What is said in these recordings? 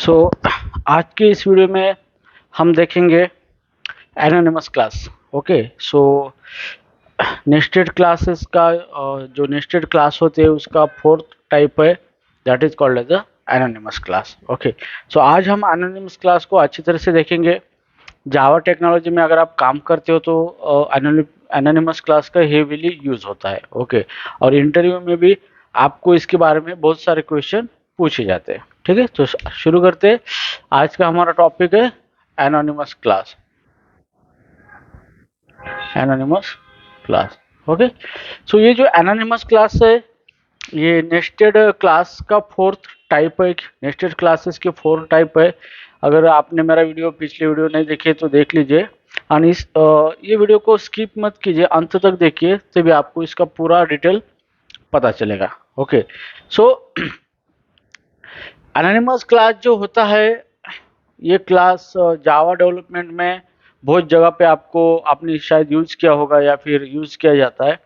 सो आज के इस वीडियो में हम देखेंगे anonymous class. Okay, so nested classes का जो नेस्टेड क्लास होते हैं उसका फोर्थ टाइप है, that is called as anonymous class. Okay, so आज हम एनोनिमस क्लास को अच्छी तरह से देखेंगे। जावा टेक्नोलॉजी में अगर आप काम करते हो तो एनोनिमस क्लास का हेवीली यूज होता है। ओके, और इंटरव्यू में भी आपको इसके बारे में बहुत सारे क्वेश्चन पूछे जाते हैं। ठीक है, तो शुरू करते हैं। आज का हमारा टॉपिक है anonymous class. Anonymous class. Okay, so ये जो एनोनिमस क्लास है ये नेस्टेड क्लास का फोर्थ टाइप है। नेस्टेड क्लासेस के फोर टाइप है। अगर आपने मेरा पिछले वीडियो नहीं देखे तो देख लीजिए, और ये वीडियो को स्किप मत कीजिए, अंत तक देखिए, तभी आपको इसका पूरा डिटेल पता चलेगा। ओके, सो एनोनिमस क्लास जो होता है ये क्लास जावा डेवलपमेंट में बहुत जगह पे आपने शायद यूज किया होगा या फिर यूज किया जाता है,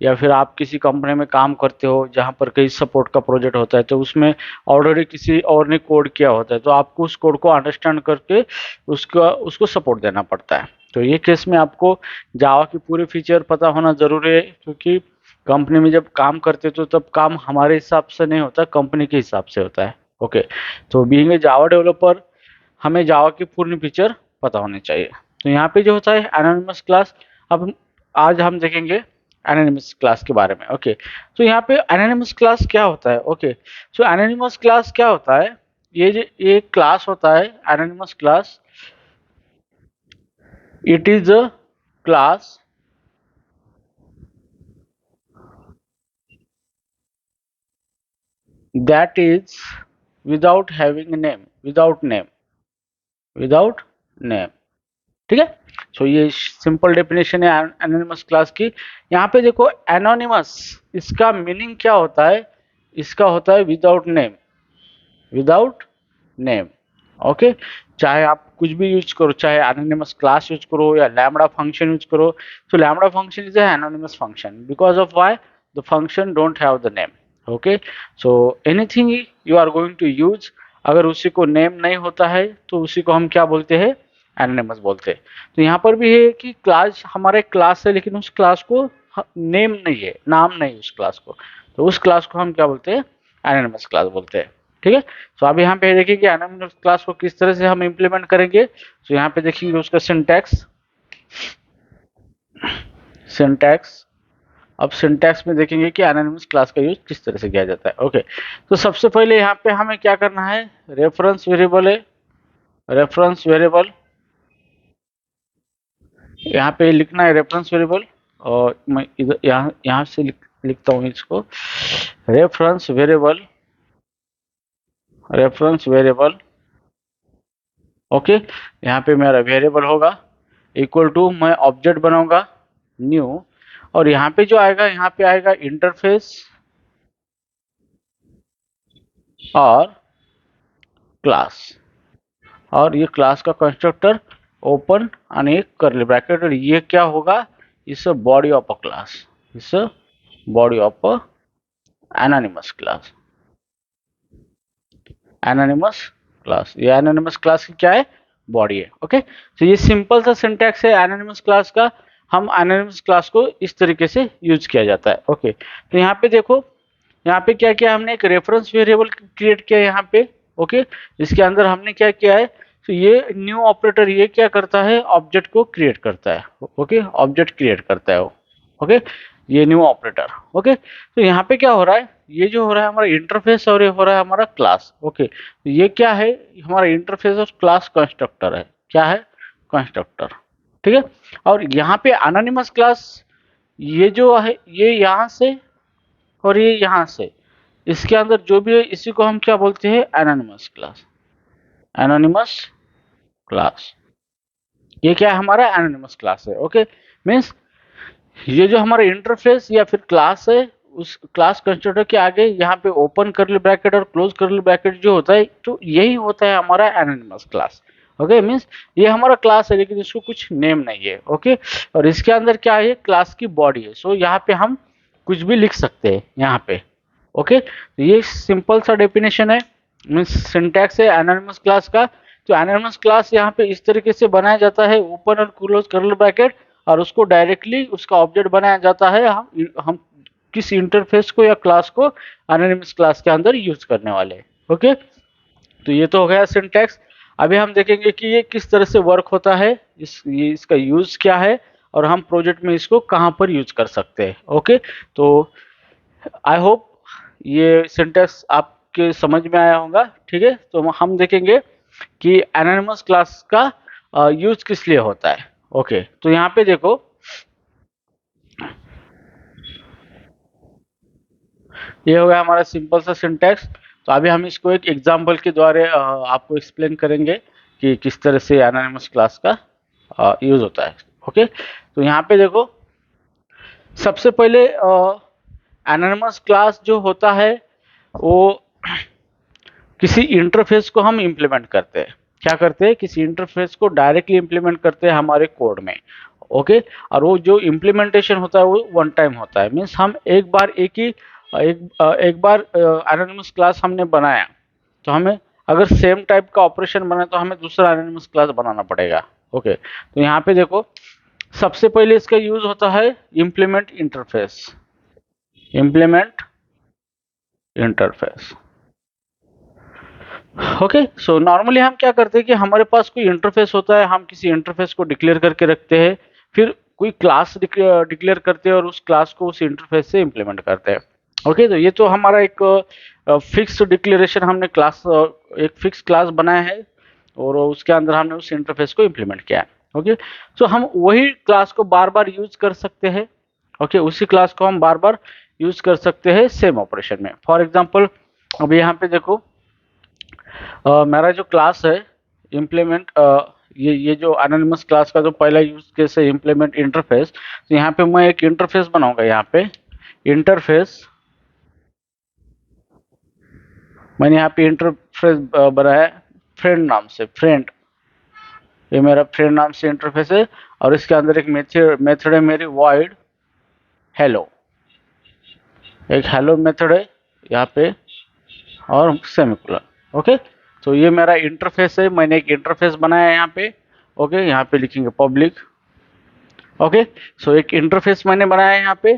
या फिर आप किसी कंपनी में काम करते हो जहाँ पर कई सपोर्ट का प्रोजेक्ट होता है तो उसमें ऑलरेडी किसी और ने कोड किया होता है, तो आपको उस कोड को अंडरस्टैंड करके उसको सपोर्ट देना पड़ता है। तो ये केस में आपको जावा की पूरी फीचर पता होना ज़रूरी है, क्योंकि कंपनी में जब काम करते हो तो तब काम हमारे हिसाब से नहीं होता, कंपनी के हिसाब से होता है। ओके, तो बीइंग ए जावा डेवलपर हमें जावा की पूर्ण फीचर पता होनी चाहिए। तो यहाँ पे जो होता है एनोनिमस क्लास, अब आज हम देखेंगे एनोनिमस क्लास के बारे में। ओके, तो यहाँ पे एनोनिमस क्लास क्या होता है। ओके, सो एनोनिमस क्लास क्या होता है, ये क्लास होता है anonymous class. It is a class that is without having name, without name. ठीक है, सो ये सिंपल डेफिनेशन है एनोनिमस क्लास की। यहाँ पे देखो एनोनिमस, इसका मीनिंग क्या होता है, इसका होता है without name, without name. Okay, चाहे आप कुछ भी यूज करो, चाहे एनोनिमस क्लास यूज करो या लैम्बडा फंक्शन यूज करो, तो lambda function is anonymous function because of why the function don't have the name. Okay, so anything you are going to use, अगर उसी को नेम नहीं होता है तो उसी को हम क्या बोलते हैं, एनोनिमस बोलते हैं। तो यहाँ पर भी है कि क्लास हमारा एक क्लास है, लेकिन उस क्लास को नेम नहीं है, नाम नहीं उस क्लास को, तो उस क्लास को हम क्या बोलते हैं, एनोनिमस क्लास बोलते हैं। ठीक है, तो अब यहाँ पे देखिए कि एनोनिमस क्लास को किस तरह से हम इम्प्लीमेंट करेंगे। तो यहाँ पे देखेंगे उसका सिंटैक्स। अब सिंटैक्स में देखेंगे कि एनोनिमस क्लास का यूज किस तरह से किया जाता है। ओके, तो सबसे पहले यहाँ पे हमें क्या करना है, रेफरेंस वेरिएबल है, रेफरेंस वेरिएबल यहाँ पे लिखना है रेफरेंस वेरिएबल, और मैं इधर यहाँ से लिखता हूँ इसको, reference variable, reference variable. Okay, यहाँ पे मेरा वेरिएबल होगा इक्वल टू, मैं ऑब्जेक्ट बनाऊंगा न्यू, और यहाँ पे जो आएगा, यहाँ पे आएगा इंटरफेस और क्लास, और ये क्लास का कंस्ट्रक्टर ओपन और एक कर्ली ब्रैकेट, और ये क्या होगा, इस बॉडी ऑफ अ क्लास, इस body of a anonymous class, anonymous class. ये एनोनिमस क्लास की क्या है, बॉडी है। ओके, तो ये सिंपल सा सिंटैक्स है एनोनिमस क्लास का। हम एनोनिमस क्लास को इस तरीके से यूज किया जाता है। ओके, तो यहाँ पे देखो, यहाँ पे क्या किया हमने, एक रेफरेंस वेरिएबल क्रिएट किया है यहाँ पे। ओके, इसके अंदर हमने क्या किया है, तो ये न्यू ऑपरेटर ये क्या करता है, ऑब्जेक्ट को क्रिएट करता है। ओके, ऑब्जेक्ट क्रिएट करता है वो। ओके, ये न्यू ऑपरेटर। ओके, तो यहाँ पे क्या हो रहा है, ये जो हो रहा है हमारा इंटरफेस, और ये हो रहा है हमारा क्लास। ओके, तो ये क्या है, हमारा इंटरफेस और क्लास कंस्ट्रक्टर है। क्या है, कंस्ट्रक्टर। ठीक है, और यहाँ पे एनोनिमस क्लास, ये जो है ये यहाँ से और ये यहाँ से, इसके अंदर जो भी है इसी को हम क्या बोलते हैं, एनोनिमस क्लास, एनोनिमस क्लास। ये क्या है, हमारा एनोनिमस क्लास है। ओके, मीन्स ये जो हमारा इंटरफेस या फिर क्लास है, उस क्लास कंस्ट्रक्टर के आगे यहाँ पे ओपन कर्ली ब्रैकेट और क्लोज कर्ली ब्रैकेट जो होता है, तो यही होता है हमारा एनोनिमस क्लास। ओके, मीन्स ये हमारा क्लास है लेकिन इसको कुछ नेम नहीं है। ओके, और इसके अंदर क्या है, क्लास की बॉडी है। सो यहाँ पे हम कुछ भी लिख सकते हैं यहाँ पे। ओके, तो ये सिंपल सा डेफिनेशन है मीन्स सिंटैक्स है एनोनिमस क्लास का। तो एनोनिमस क्लास यहाँ पे इस तरीके से बनाया जाता है, ओपन और क्लोज कर्ली ब्रैकेट, और उसको डायरेक्टली उसका ऑब्जेक्ट बनाया जाता है। हम किस इंटरफेस को या क्लास को एनोनिमस क्लास के अंदर यूज करने वाले हैं। ओके, तो ये तो हो गया सिंटैक्स। अभी हम देखेंगे कि ये किस तरह से वर्क होता है, इसका यूज क्या है, और हम प्रोजेक्ट में इसको कहाँ पर यूज कर सकते हैं। ओके, तो आई होप ये सिंटैक्स आपके समझ में आया होगा। ठीक है, तो हम देखेंगे कि एनोनिमस क्लास का यूज किस लिए होता है। ओके, तो यहाँ पे देखो, ये हो गया हमारा सिंपल सा सिंटैक्स। तो अभी हम इसको एक एग्जांपल के द्वारा आपको एक्सप्लेन करेंगे कि किस तरह से एनोनिमस क्लास का यूज होता है। ओके, तो यहाँ पे देखो, सबसे पहले एनोनिमस क्लास जो होता है वो किसी इंटरफेस को हम इंप्लीमेंट करते हैं। क्या करते हैं, किसी इंटरफेस को डायरेक्टली इंप्लीमेंट करते हैं हमारे कोड में। ओके, और वो जो इम्प्लीमेंटेशन होता है वो वन टाइम होता है। मीन्स हम एक बार एनोनिमस क्लास हमने बनाया, तो हमें अगर सेम टाइप का ऑपरेशन बनाए तो हमें दूसरा एनोनिमस क्लास बनाना पड़ेगा। ओके, तो यहाँ पे देखो, सबसे पहले इसका यूज होता है implement interface. Implement interface. Okay, so normally हम क्या करते हैं कि हमारे पास कोई इंटरफेस होता है, हम किसी इंटरफेस को डिक्लेयर करके रखते हैं, फिर कोई क्लास डिक्लेयर करते हैं और उस क्लास को उस इंटरफेस से इंप्लीमेंट करते हैं। ओके, तो ये तो हमारा एक फिक्स डिक्लेरेशन, हमने क्लास एक फिक्स क्लास बनाया है और उसके अंदर हमने उस इंटरफेस को इंप्लीमेंट किया है। ओके, सो हम वही क्लास को बार बार यूज कर सकते हैं। ओके, उसी क्लास को हम बार बार यूज कर सकते हैं सेम ऑपरेशन में। फॉर एग्जाम्पल, अभी यहाँ पे देखो, मेरा जो क्लास है इम्प्लीमेंट, ये जो एनोनिमस क्लास का जो पहला यूज केस है इम्प्लीमेंट इंटरफेस, तो यहाँ पे मैं एक इंटरफेस बनाऊंगा। यहाँ पे इंटरफेस, मैंने यहाँ पे इंटरफेस बनाया फ्रेंड नाम से। फ्रेंड, ये मेरा फ्रेंड नाम से इंटरफेस है, और इसके अंदर एक मेथड है मेरी वॉइड हेलो। एक हेलो मेथड है यहाँ पे, और सेमीकोलन। ओके, तो ये मेरा इंटरफेस है, मैंने एक इंटरफेस बनाया है यहाँ पे। ओके, यहाँ पे लिखेंगे पब्लिक। ओके, सो एक इंटरफेस मैंने बनाया है यहाँ पे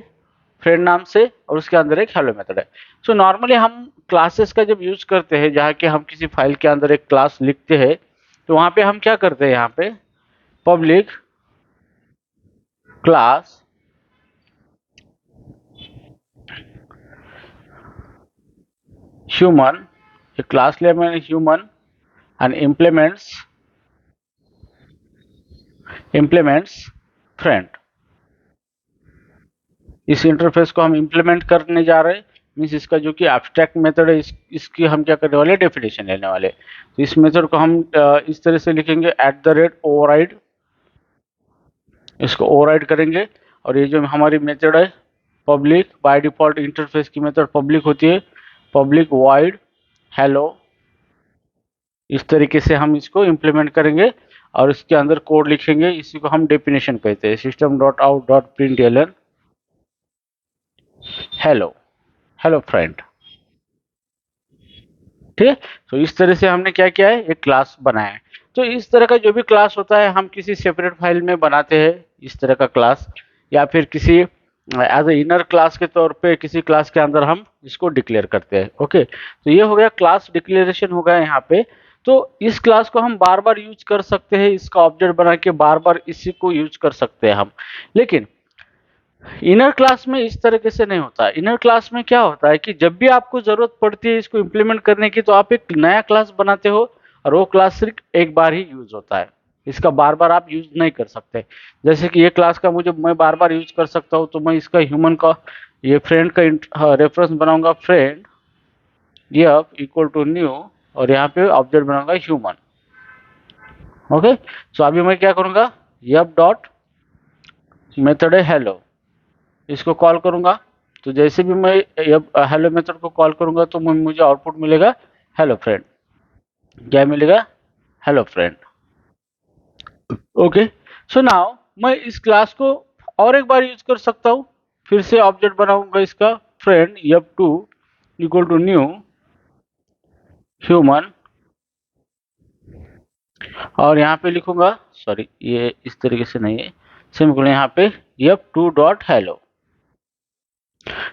फ्रेंड नाम से, और उसके अंदर एक हेलो मेथड है। सो नॉर्मली हम क्लासेस का जब यूज करते हैं, जहाँ कि हम किसी फाइल के अंदर एक क्लास लिखते हैं, तो वहाँ पे हम क्या करते हैं, यहाँ पे पब्लिक क्लास ह्यूमन, एक क्लास लिया मैंने ह्यूमन, एंड इम्प्लीमेंट्स फ्रेंड। इस इंटरफेस को हम इंप्लीमेंट करने जा रहे हैं। मीन्स इसका जो कि एब्स्ट्रैक्ट मेथड है, इसकी हम क्या करने वाले, डेफिनेशन लेने वाले। तो इस मेथड को हम इस तरह से लिखेंगे, @override। इसको ओवरराइड करेंगे, और ये जो हमारी मेथड है पब्लिक, बाय डिफॉल्ट इंटरफेस की मेथड पब्लिक होती है, पब्लिक वाइड हेलो। इस तरीके से हम इसको इम्प्लीमेंट करेंगे और इसके अंदर कोड लिखेंगे। इसी को हम डेफिनेशन कहते हैं, system.out.println हेलो, हेलो फ्रेंड। ठीक है, तो इस तरह से हमने क्या किया है, एक क्लास बनाया है। तो इस तरह का जो भी क्लास होता है हम किसी सेपरेट फाइल में बनाते हैं इस तरह का क्लास, या फिर किसी एज ए इनर क्लास के तौर पे किसी क्लास के अंदर हम इसको डिक्लेयर करते हैं। ओके, तो ये हो गया क्लास डिक्लेरेशन हो गया यहाँ पे। तो इस क्लास को हम बार बार यूज कर सकते हैं, इसका ऑब्जेक्ट बना के बार बार इसी को यूज कर सकते हैं हम। लेकिन इनर क्लास में इस तरीके से नहीं होता है। इनर क्लास में क्या होता है कि जब भी आपको जरूरत पड़ती है इसको इंप्लीमेंट करने की, तो आप एक नया क्लास बनाते हो, और वो क्लास सिर्फ एक बार ही यूज होता है, इसका बार बार आप यूज नहीं कर सकते। जैसे कि ये क्लास का मुझे मैं बार बार यूज कर सकता हूँ, तो मैं इसका ह्यूमन का, ये फ्रेंड का रेफरेंस बनाऊंगा, फ्रेंड यप इक्वल टू न्यू, और यहाँ पे ऑब्जेक्ट बनाऊंगा ह्यूमन। ओके, सो अभी मैं क्या करूंगा, यप डॉट मेथड है हेलो, इसको कॉल करूंगा। तो जैसे भी मैं हेलो मेथड को कॉल करूंगा तो मुझे आउटपुट मिलेगा हेलो फ्रेंड। क्या मिलेगा, hello friend. Okay, so now मैं इस क्लास को और एक बार यूज कर सकता हूँ। फिर से ऑब्जेक्ट बनाऊंगा इसका फ्रेंड यप two equal to new human, और यहाँ पे लिखूंगा, सॉरी ये इस तरीके से नहीं है, सेमीकोलन यहाँ पे f2 डॉट हेलो।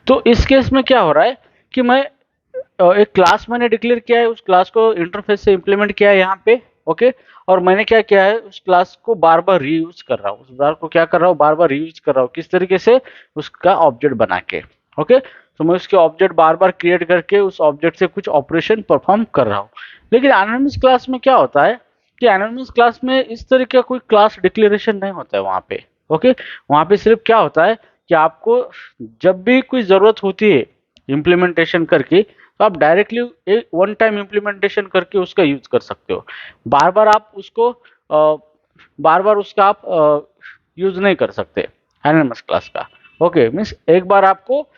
तो इस केस में क्या हो रहा है कि मैं एक क्लास मैंने डिक्लेयर किया है, उस क्लास को इंटरफेस से इंप्लीमेंट किया है यहाँ पे, ओके। और मैंने क्या किया है, उस क्लास को बार बार रीयूज कर रहा हूँ, उस क्लास को क्या कर रहा हूँ, बार बार रीयूज कर रहा हूँ, किस तरीके से, उसका ऑब्जेक्ट बना के, ओके। तो मैं उसके ऑब्जेक्ट बार बार क्रिएट करके उस ऑब्जेक्ट से कुछ ऑपरेशन परफॉर्म कर रहा हूँ। लेकिन एनोनिमस क्लास में क्या होता है कि एनोनिमस क्लास में इस तरीके का कोई क्लास डिक्लेरेशन नहीं होता है वहाँ पे, ओके। वहाँ पे सिर्फ क्या होता है कि आपको जब भी कोई जरूरत होती है इम्प्लीमेंटेशन करके, तो आप डायरेक्टली एक वन टाइम इम्प्लीमेंटेशन करके उसका यूज कर सकते हो। बार बार आप उसको बार बार उसका आप यूज नहीं कर सकते एनोनिमस क्लास का, ओके। मीन्स एक बार आपको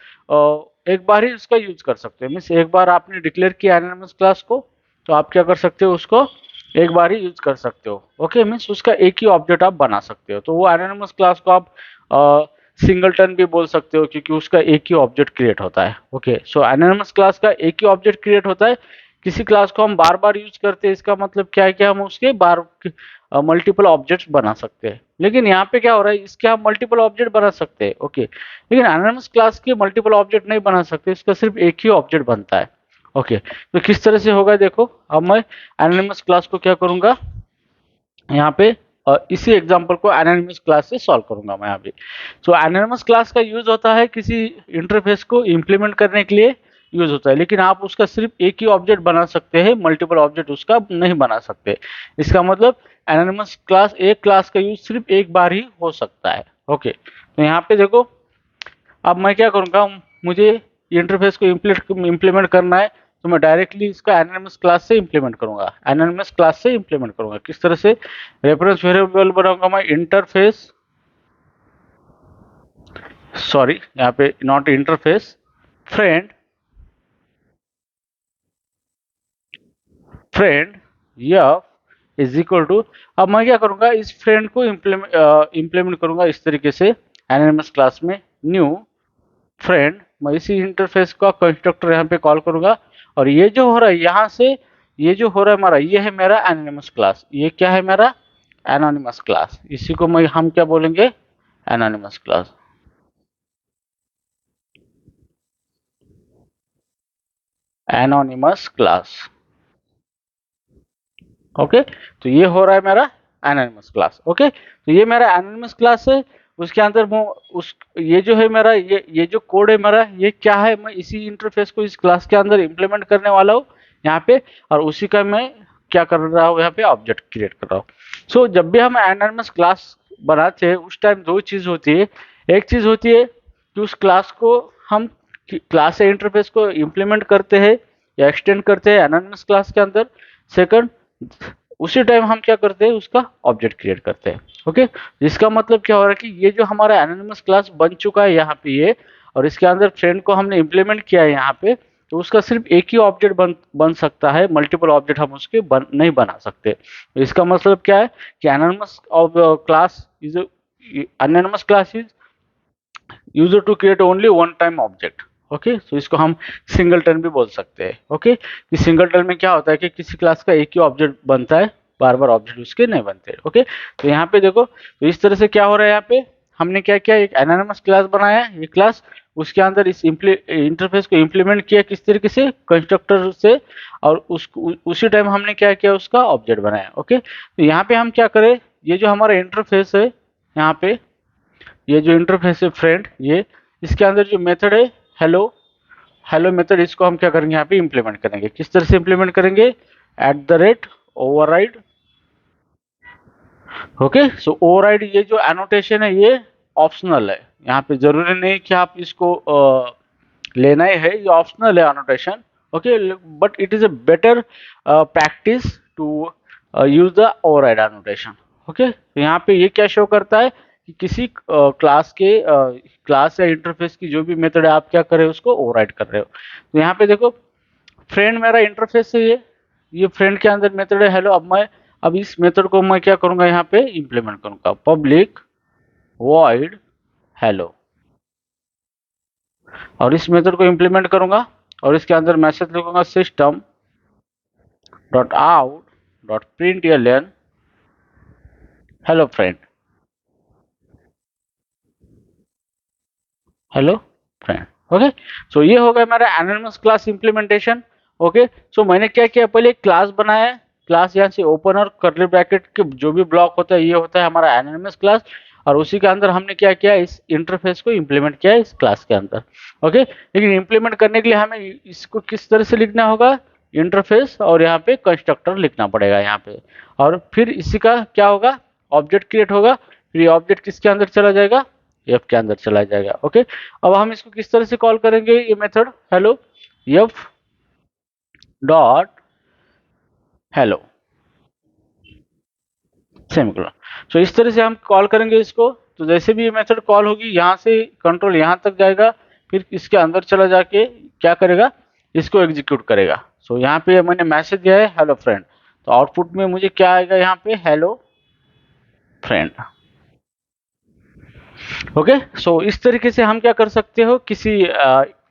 एक बार ही उसका यूज कर सकते हो। मीन्स एक बार आपने डिक्लेयर किया एनोनिमस क्लास को, तो आप क्या कर सकते हो, उसको एक बार ही यूज कर सकते हो, ओके। मीन्स उसका एक ही ऑब्जेक्ट आप बना सकते हो। तो वो एनोनिमस क्लास को आप सिंगलटन भी बोल सकते हो, क्योंकि उसका एक ही ऑब्जेक्ट क्रिएट होता है, ओके। सो एनोनिमस क्लास का एक ही ऑब्जेक्ट क्रिएट होता है। किसी क्लास को हम बार बार यूज करते हैं, इसका मतलब क्या है कि हम उसके बार मल्टीपल ऑब्जेक्ट्स बना सकते हैं। लेकिन यहाँ पे क्या हो रहा है, इसके हम मल्टीपल ऑब्जेक्ट बना सकते हैं, ओके। लेकिन एनोनिमस क्लास के मल्टीपल ऑब्जेक्ट नहीं बना सकते, इसका सिर्फ एक ही ऑब्जेक्ट बनता है, ओके। तो किस तरह से होगा देखो, अब मैं एनोनिमस क्लास को क्या करूंगा यहाँ पे, इसी एग्जांपल को एनोनिमस क्लास से सॉल्व करूंगा मैं यहाँ पे। सो एनोनिमस क्लास का यूज होता है किसी इंटरफेस को इंप्लीमेंट करने के लिए यूज होता है, लेकिन आप उसका सिर्फ एक ही ऑब्जेक्ट बना सकते हैं, मल्टीपल ऑब्जेक्ट उसका नहीं बना सकते। इसका मतलब एनोनिमस क्लास, एक क्लास का यूज सिर्फ एक बार ही हो सकता है, ओके। तो यहाँ पे देखो, अब मैं क्या करूँगा, मुझे इंटरफेस को इम्प्लीमेंट करना है, तो मैं डायरेक्टली इसका एनोनिमस क्लास से इम्प्लीमेंट करूंगा, एनोनिमस क्लास से इम्प्लीमेंट करूंगा। किस तरह से, रेफरेंस वेरिएबल बनाऊंगा मैं इंटरफेस, सॉरी यहाँ पे नॉट इंटरफेस, फ्रेंड, फ्रेंड यफ इज इक्वल टू, अब मैं क्या करूंगा, इस फ्रेंड को इम्प्लीमेंट करूंगा इस तरीके से एनोनिमस क्लास में, न्यू फ्रेंड। मैं इसी इंटरफेस का कंस्ट्रक्टर यहाँ पे कॉल करूंगा, और ये जो हो रहा है यहाँ से, ये जो हो रहा है हमारा, ये है मेरा एनोनिमस क्लास। ये क्या है मेरा एनोनिमस क्लास, इसी को मैं हम क्या बोलेंगे, anonymous class, anonymous class, okay. तो ये हो रहा है मेरा एनोनिमस क्लास, ओके। तो ये मेरा एनोनिमस क्लास है, उसके अंदर वो उस ये जो है मेरा, ये जो कोड है मेरा, ये क्या है, मैं इसी इंटरफेस को इस क्लास के अंदर इंप्लीमेंट करने वाला हूँ यहाँ पे, और उसी का मैं क्या कर रहा हूँ यहाँ पे, ऑब्जेक्ट क्रिएट कर रहा हूँ। सो जब भी हम एनोनिमस क्लास बनाते हैं, उस टाइम दो चीज होती है। एक चीज होती है कि उस क्लास को हम क्लास से इंटरफेस को इम्प्लीमेंट करते हैं या एक्सटेंड करते हैं एनोनिमस क्लास के अंदर। सेकंड, उसी टाइम हम क्या करते हैं, उसका ऑब्जेक्ट क्रिएट करते हैं, ओके। इसका मतलब क्या हो रहा है कि ये जो हमारा एनोनिमस क्लास बन चुका है यहाँ पे ये, और इसके अंदर फ्रेंड को हमने इम्प्लीमेंट किया है यहाँ पे, तो उसका सिर्फ एक ही ऑब्जेक्ट बन सकता है, मल्टीपल ऑब्जेक्ट हम उसके नहीं बना सकते। तो इसका मतलब क्या है कि anonymous class is, anonymous class is user to create only one time object, okay. तो इसको हम सिंगलटन भी बोल सकते हैं, ओके। कि सिंगलटन में क्या होता है कि किसी क्लास का एक ही ऑब्जेक्ट बनता है, बार बार ऑब्जेक्ट उसके नहीं बनते, ओके। तो यहाँ पे देखो, तो इस तरह से क्या हो रहा है, यहाँ पे हमने क्या किया, एक एनोनिमस क्लास बनाया, ये क्लास, उसके अंदर इस इंटरफेस को इम्प्लीमेंट किया किस तरीके से, कंस्ट्रक्टर से, और उसी टाइम हमने क्या किया, उसका ऑब्जेक्ट बनाया, ओके। तो यहाँ पे हम क्या करें, ये जो हमारा इंटरफेस है यहाँ पे, ये जो इंटरफेस है फ्रेंड, ये इसके अंदर जो मेथड है हेलो, हेलो मेथड, इसको हम क्या करेंगे, यहाँ पे इंप्लीमेंट करेंगे। किस तरह से इंप्लीमेंट करेंगे, eight the rate override, okay. So override, ये जो एनोटेशन है ये ऑप्शनल है, यहाँ पे जरूरी नहीं कि आप इसको लेना ही है, ये ऑप्शनल है annotation, okay. But it is a better practice to use the override annotation, okay. तो यहाँ पे ये क्या शो करता है कि किसी क्लास के क्लास या इंटरफेस की जो भी मेथड है, आप क्या कर रहे हो, उसको ओवरराइड कर रहे हो। तो यहाँ पे देखो, फ्रेंड मेरा इंटरफेस है, ये फ्रेंड के अंदर मेथड है हेलो। अब इस मेथड को मैं क्या करूंगा, यहाँ पे इंप्लीमेंट करूंगा, पब्लिक वॉइड हेलो, और इस मेथड को इंप्लीमेंट करूंगा, और इसके अंदर मैसेज लिखूंगा, system dot out dot println hello friend, hello friend. Okay, so ये हो गया हमारा anonymous class implementation. Okay, so मैंने क्या किया, पहले एक क्लास बनाया, क्लास यहाँ से ओपन और कर्ली ब्रैकेट के जो भी ब्लॉक होता है ये होता है हमारा एनोनिमस क्लास, और उसी के अंदर हमने क्या किया, इस इंटरफेस को इंप्लीमेंट किया इस क्लास के अंदर। ओके, लेकिन इंप्लीमेंट करने के लिए हमें इसको किस तरह से लिखना होगा, इंटरफेस और यहाँ पे कंस्ट्रक्टर लिखना पड़ेगा यहाँ पे, और फिर इसी का क्या होगा, ऑब्जेक्ट क्रिएट होगा, फिर ये ऑब्जेक्ट किसके अंदर चला जाएगा, एफ के अंदर चला जाएगा। ओके, अब हम इसको किस तरह से कॉल करेंगे, ये method hello f dot hello semicolon. So इस तरह से हम कॉल करेंगे इसको, तो जैसे भी ये मेथड कॉल होगी यहाँ से कंट्रोल यहाँ तक जाएगा, फिर इसके अंदर चला जाके क्या करेगा, इसको एग्जीक्यूट करेगा। सो यहाँ पे मैंने मैसेज दिया है हेलो फ्रेंड, तो आउटपुट में मुझे क्या आएगा, यहाँ पे हेलो फ्रेंड। ओके, सो इस तरीके से हम क्या कर सकते हो, किसी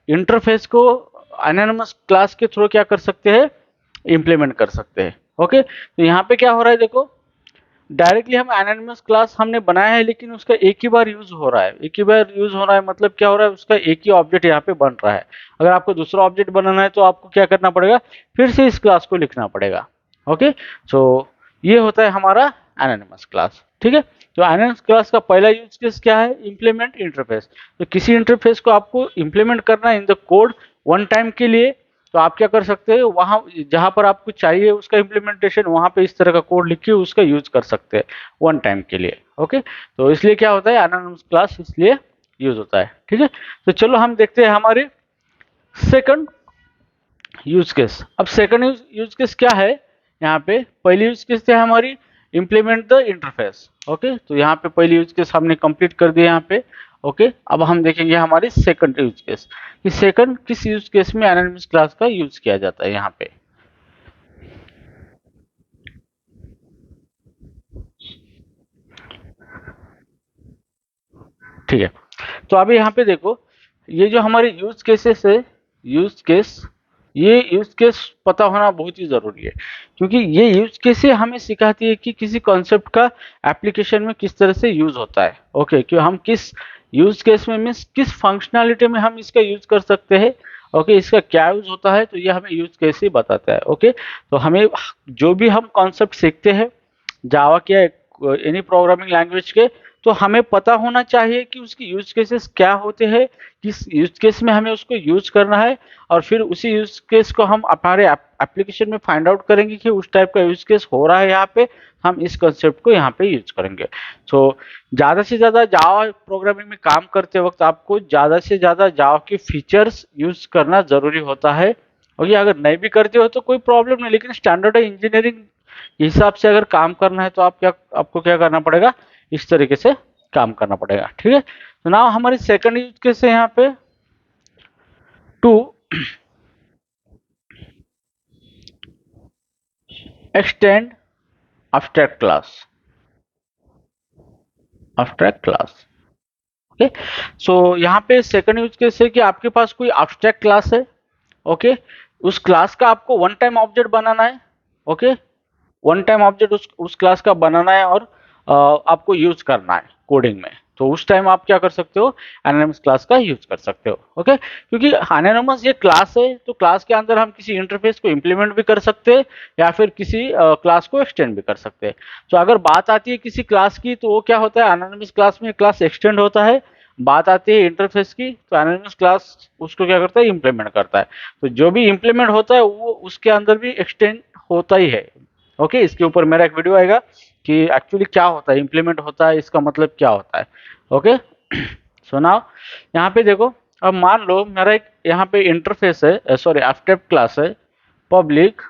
इंटरफेस को एनोनिमस क्लास के थ्रू क्या कर सकते हैं, इंप्लीमेंट कर सकते हैं। ओके, तो यहाँ पे क्या हो रहा है देखो, डायरेक्टली हम एनोनिमस क्लास हमने बनाया है, लेकिन उसका एक ही बार यूज हो रहा है, एक ही बार यूज हो रहा है, मतलब क्या हो रहा है, उसका एक ही ऑब्जेक्ट यहाँ पे बन रहा है। अगर आपको दूसरा ऑब्जेक्ट बनाना है तो आपको क्या करना पड़ेगा, फिर से इस क्लास को लिखना पड़ेगा। ओके, सो ये होता है हमारा एनोनिमस क्लास। ठीक है, तो एनोनिमस क्लास का पहला यूज केस क्या है, इंप्लीमेंट इंटरफेस। तो किसी इंटरफेस को आपको इंप्लीमेंट करना है in the code one time के लिए, तो आप क्या कर सकते हैं, वहां जहां पर आपको चाहिए उसका इम्प्लीमेंटेशन, वहां पे इस तरह का कोड लिख के उसका यूज कर सकते हैं वन टाइम के लिए। ओके, तो इसलिए क्या होता है, एनोनिमस क्लास इसलिए यूज होता है। ठीक है, तो चलो हम देखते हैं हमारे सेकंड यूज केस। अब सेकंड यूज केस क्या है, यहाँ पे पहली यूज केस है हमारी इम्प्लीमेंट द इंटरफेस। ओके, तो यहाँ पे पहली यूज केस हमने कंप्लीट कर दिया यहाँ पे। ओके, अब हम देखेंगे हमारी सेकंड यूज केस, कि सेकंड किस यूज केस में एनोनिमस क्लास का यूज किया जाता है यहाँ पे। ठीक है, तो अभी यहाँ पे देखो, ये जो हमारे यूज केसेस है, यूज केस, ये यूज केस पता होना बहुत ही जरूरी है, क्योंकि ये यूज केस हमें सिखाती है कि किसी कॉन्सेप्ट का एप्लीकेशन में किस तरह से यूज होता है। ओके, कि हम किस यूज केस में मीन्स किस फंक्शनैलिटी में हम इसका यूज कर सकते हैं। ओके, इसका क्या यूज होता है, तो ये हमें यूज केस ही बताता है। ओके, तो हमें जो भी हम कॉन्सेप्ट सीखते हैं जावा के एनी प्रोग्रामिंग लैंग्वेज के, तो हमें पता होना चाहिए कि उसकी यूज केसेस क्या होते हैं, किस यूज केस में हमें उसको यूज करना है, और फिर उसी यूज केस को हम हमारे एप्लीकेशन में फाइंड आउट करेंगे कि उस टाइप का यूज केस हो रहा है यहाँ पे, हम इस कंसेप्ट को यहाँ पे यूज करेंगे। सो ज़्यादा से ज़्यादा जावा प्रोग्रामिंग में काम करते वक्त आपको ज़्यादा से ज़्यादा जावा के फीचर्स यूज करना ज़रूरी होता है। और ये अगर नहीं भी करते हो तो कोई प्रॉब्लम नहीं, लेकिन स्टैंडर्ड इंजीनियरिंग के हिसाब से अगर काम करना है तो आपको क्या करना पड़ेगा, इस तरीके से काम करना पड़ेगा। ठीक है, तो नाउ हमारी सेकंड यूज केस है यहाँ पे, to extend abstract class, abstract class. Okay, so यहाँ पे सेकंड यूज केस है कि आपके पास कोई abstract क्लास है। ओके, उस क्लास का आपको वन टाइम ऑब्जेक्ट बनाना है। ओके, वन टाइम ऑब्जेक्ट उस क्लास का बनाना है और आपको यूज करना है कोडिंग में, तो उस टाइम आप क्या कर सकते हो, एनोनिमस क्लास का यूज कर सकते हो। ओके, क्योंकि एनोनिमस ये क्लास है, तो क्लास के अंदर हम किसी इंटरफेस को इंप्लीमेंट भी कर सकते हैं या फिर किसी क्लास को एक्सटेंड भी कर सकते हैं। तो अगर बात आती है किसी क्लास की, तो वो क्या होता है, एनोनिमस क्लास में क्लास एक्सटेंड होता है। बात आती है इंटरफेस की, तो एनोनिमस क्लास उसको क्या करता है, इंप्लीमेंट करता है। तो जो भी इंप्लीमेंट होता है वो उसके अंदर भी एक्सटेंड होता ही है। ओके, इसके ऊपर मेरा एक वीडियो आएगा कि एक्चुअली क्या होता है, इंप्लीमेंट होता है इसका मतलब क्या होता है। ओके, सो नाउ यहाँ पे देखो, अब मान लो मेरा एक यहाँ पे इंटरफेस है, सॉरी एब्स्ट्रैक्ट क्लास है, पब्लिक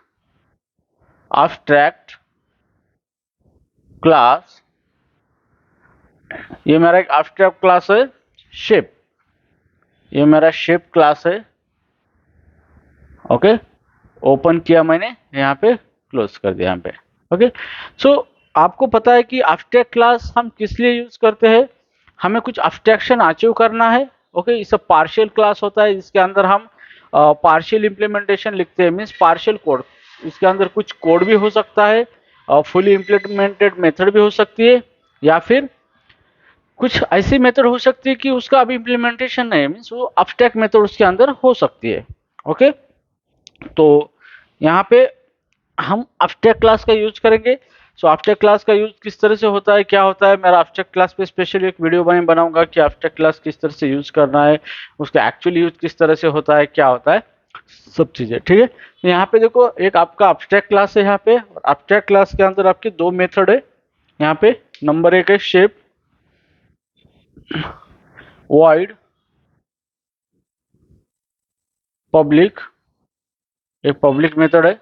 एब्स्ट्रैक्ट क्लास, ये मेरा एक एब्स्ट्रैक्ट क्लास है शेप, ये मेरा शेप क्लास है। ओके, ओपन किया मैंने, यहाँ पे क्लोज कर दिया यहाँ पे। ओके, सो आपको पता है कि एब्स्ट्रैक्ट क्लास हम किस लिए यूज करते हैं, हमें कुछ एब्स्ट्रैक्शन अचीव करना है। ओके, ये पार्शियल क्लास होता है जिसके अंदर हम पार्शियल इंप्लीमेंटेशन लिखते हैं, मीन्स पार्शियल कोड। इसके अंदर कुछ कोड भी हो सकता है और फुली इम्प्लीमेंटेड मेथड भी हो सकती है, या फिर कुछ ऐसी मेथड हो सकती है कि उसका अभी इम्प्लीमेंटेशन नहीं है, मीन्स वो अब्स्ट्रैक्ट मेथड उसके अंदर हो सकती है। ओके, तो यहाँ पे हम अब्स्ट्रैक्ट क्लास का यूज करेंगे। सो अब्स्ट्रैक्ट क्लास का यूज किस तरह से होता है, क्या होता है, मेरा अब्स्ट्रैक्ट क्लास पे स्पेशली एक वीडियो मैं बनाऊंगा कि अब्स्ट्रैक्ट क्लास किस तरह से यूज करना है, उसका एक्चुअल यूज किस तरह से होता है, क्या होता है, सब चीजें। ठीक है, तो यहाँ पे देखो एक आपका अब्स्ट्रैक्ट क्लास है यहाँ पे, और अब्स्ट्रैक्ट क्लास के अंदर आपके दो मेथड है यहाँ पे। नंबर एक है शेप वॉइड पब्लिक, एक पब्लिक मेथड है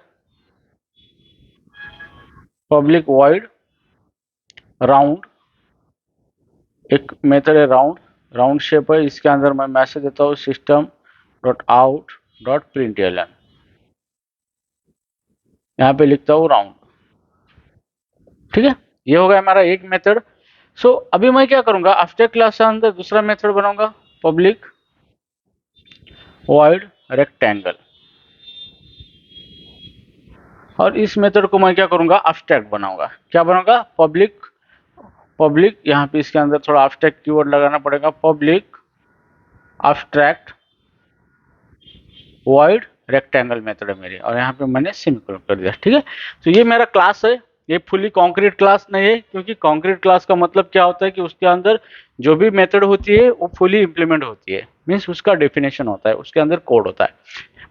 पब्लिक वॉइड राउंड, एक मेथड है राउंड, राउंड शेप है, इसके अंदर मैं मैसेज देता हूँ system dot out dot println, यहाँ पे लिखता हूँ राउंड। ठीक है, ये हो गया हमारा एक मेथड। सो अभी मैं क्या करूंगा, आफ्टर क्लास के अंदर दूसरा मेथड बनाऊंगा पब्लिक वॉइड रेक्टेंगल, और इस मेथड को मैं क्या करूंगा, अब्स्ट्रैक्ट बनाऊंगा। क्या बनाऊंगा, पब्लिक पब्लिक, यहाँ पे इसके अंदर थोड़ा अब्स्ट्रैक्ट कीवर्ड लगाना पड़ेगा, public abstract void rectangle method है मेरी, और यहाँ पे मैंने सेमीकोलन कर दिया। ठीक है, तो ये मेरा क्लास है, ये फुली कॉन्क्रीट क्लास नहीं है, क्योंकि कॉन्क्रीट क्लास का मतलब क्या होता है कि उसके अंदर जो भी मेथड होती है वो फुली इंप्लीमेंट होती है, मीन्स उसका डेफिनेशन होता है, उसके अंदर कोड होता है।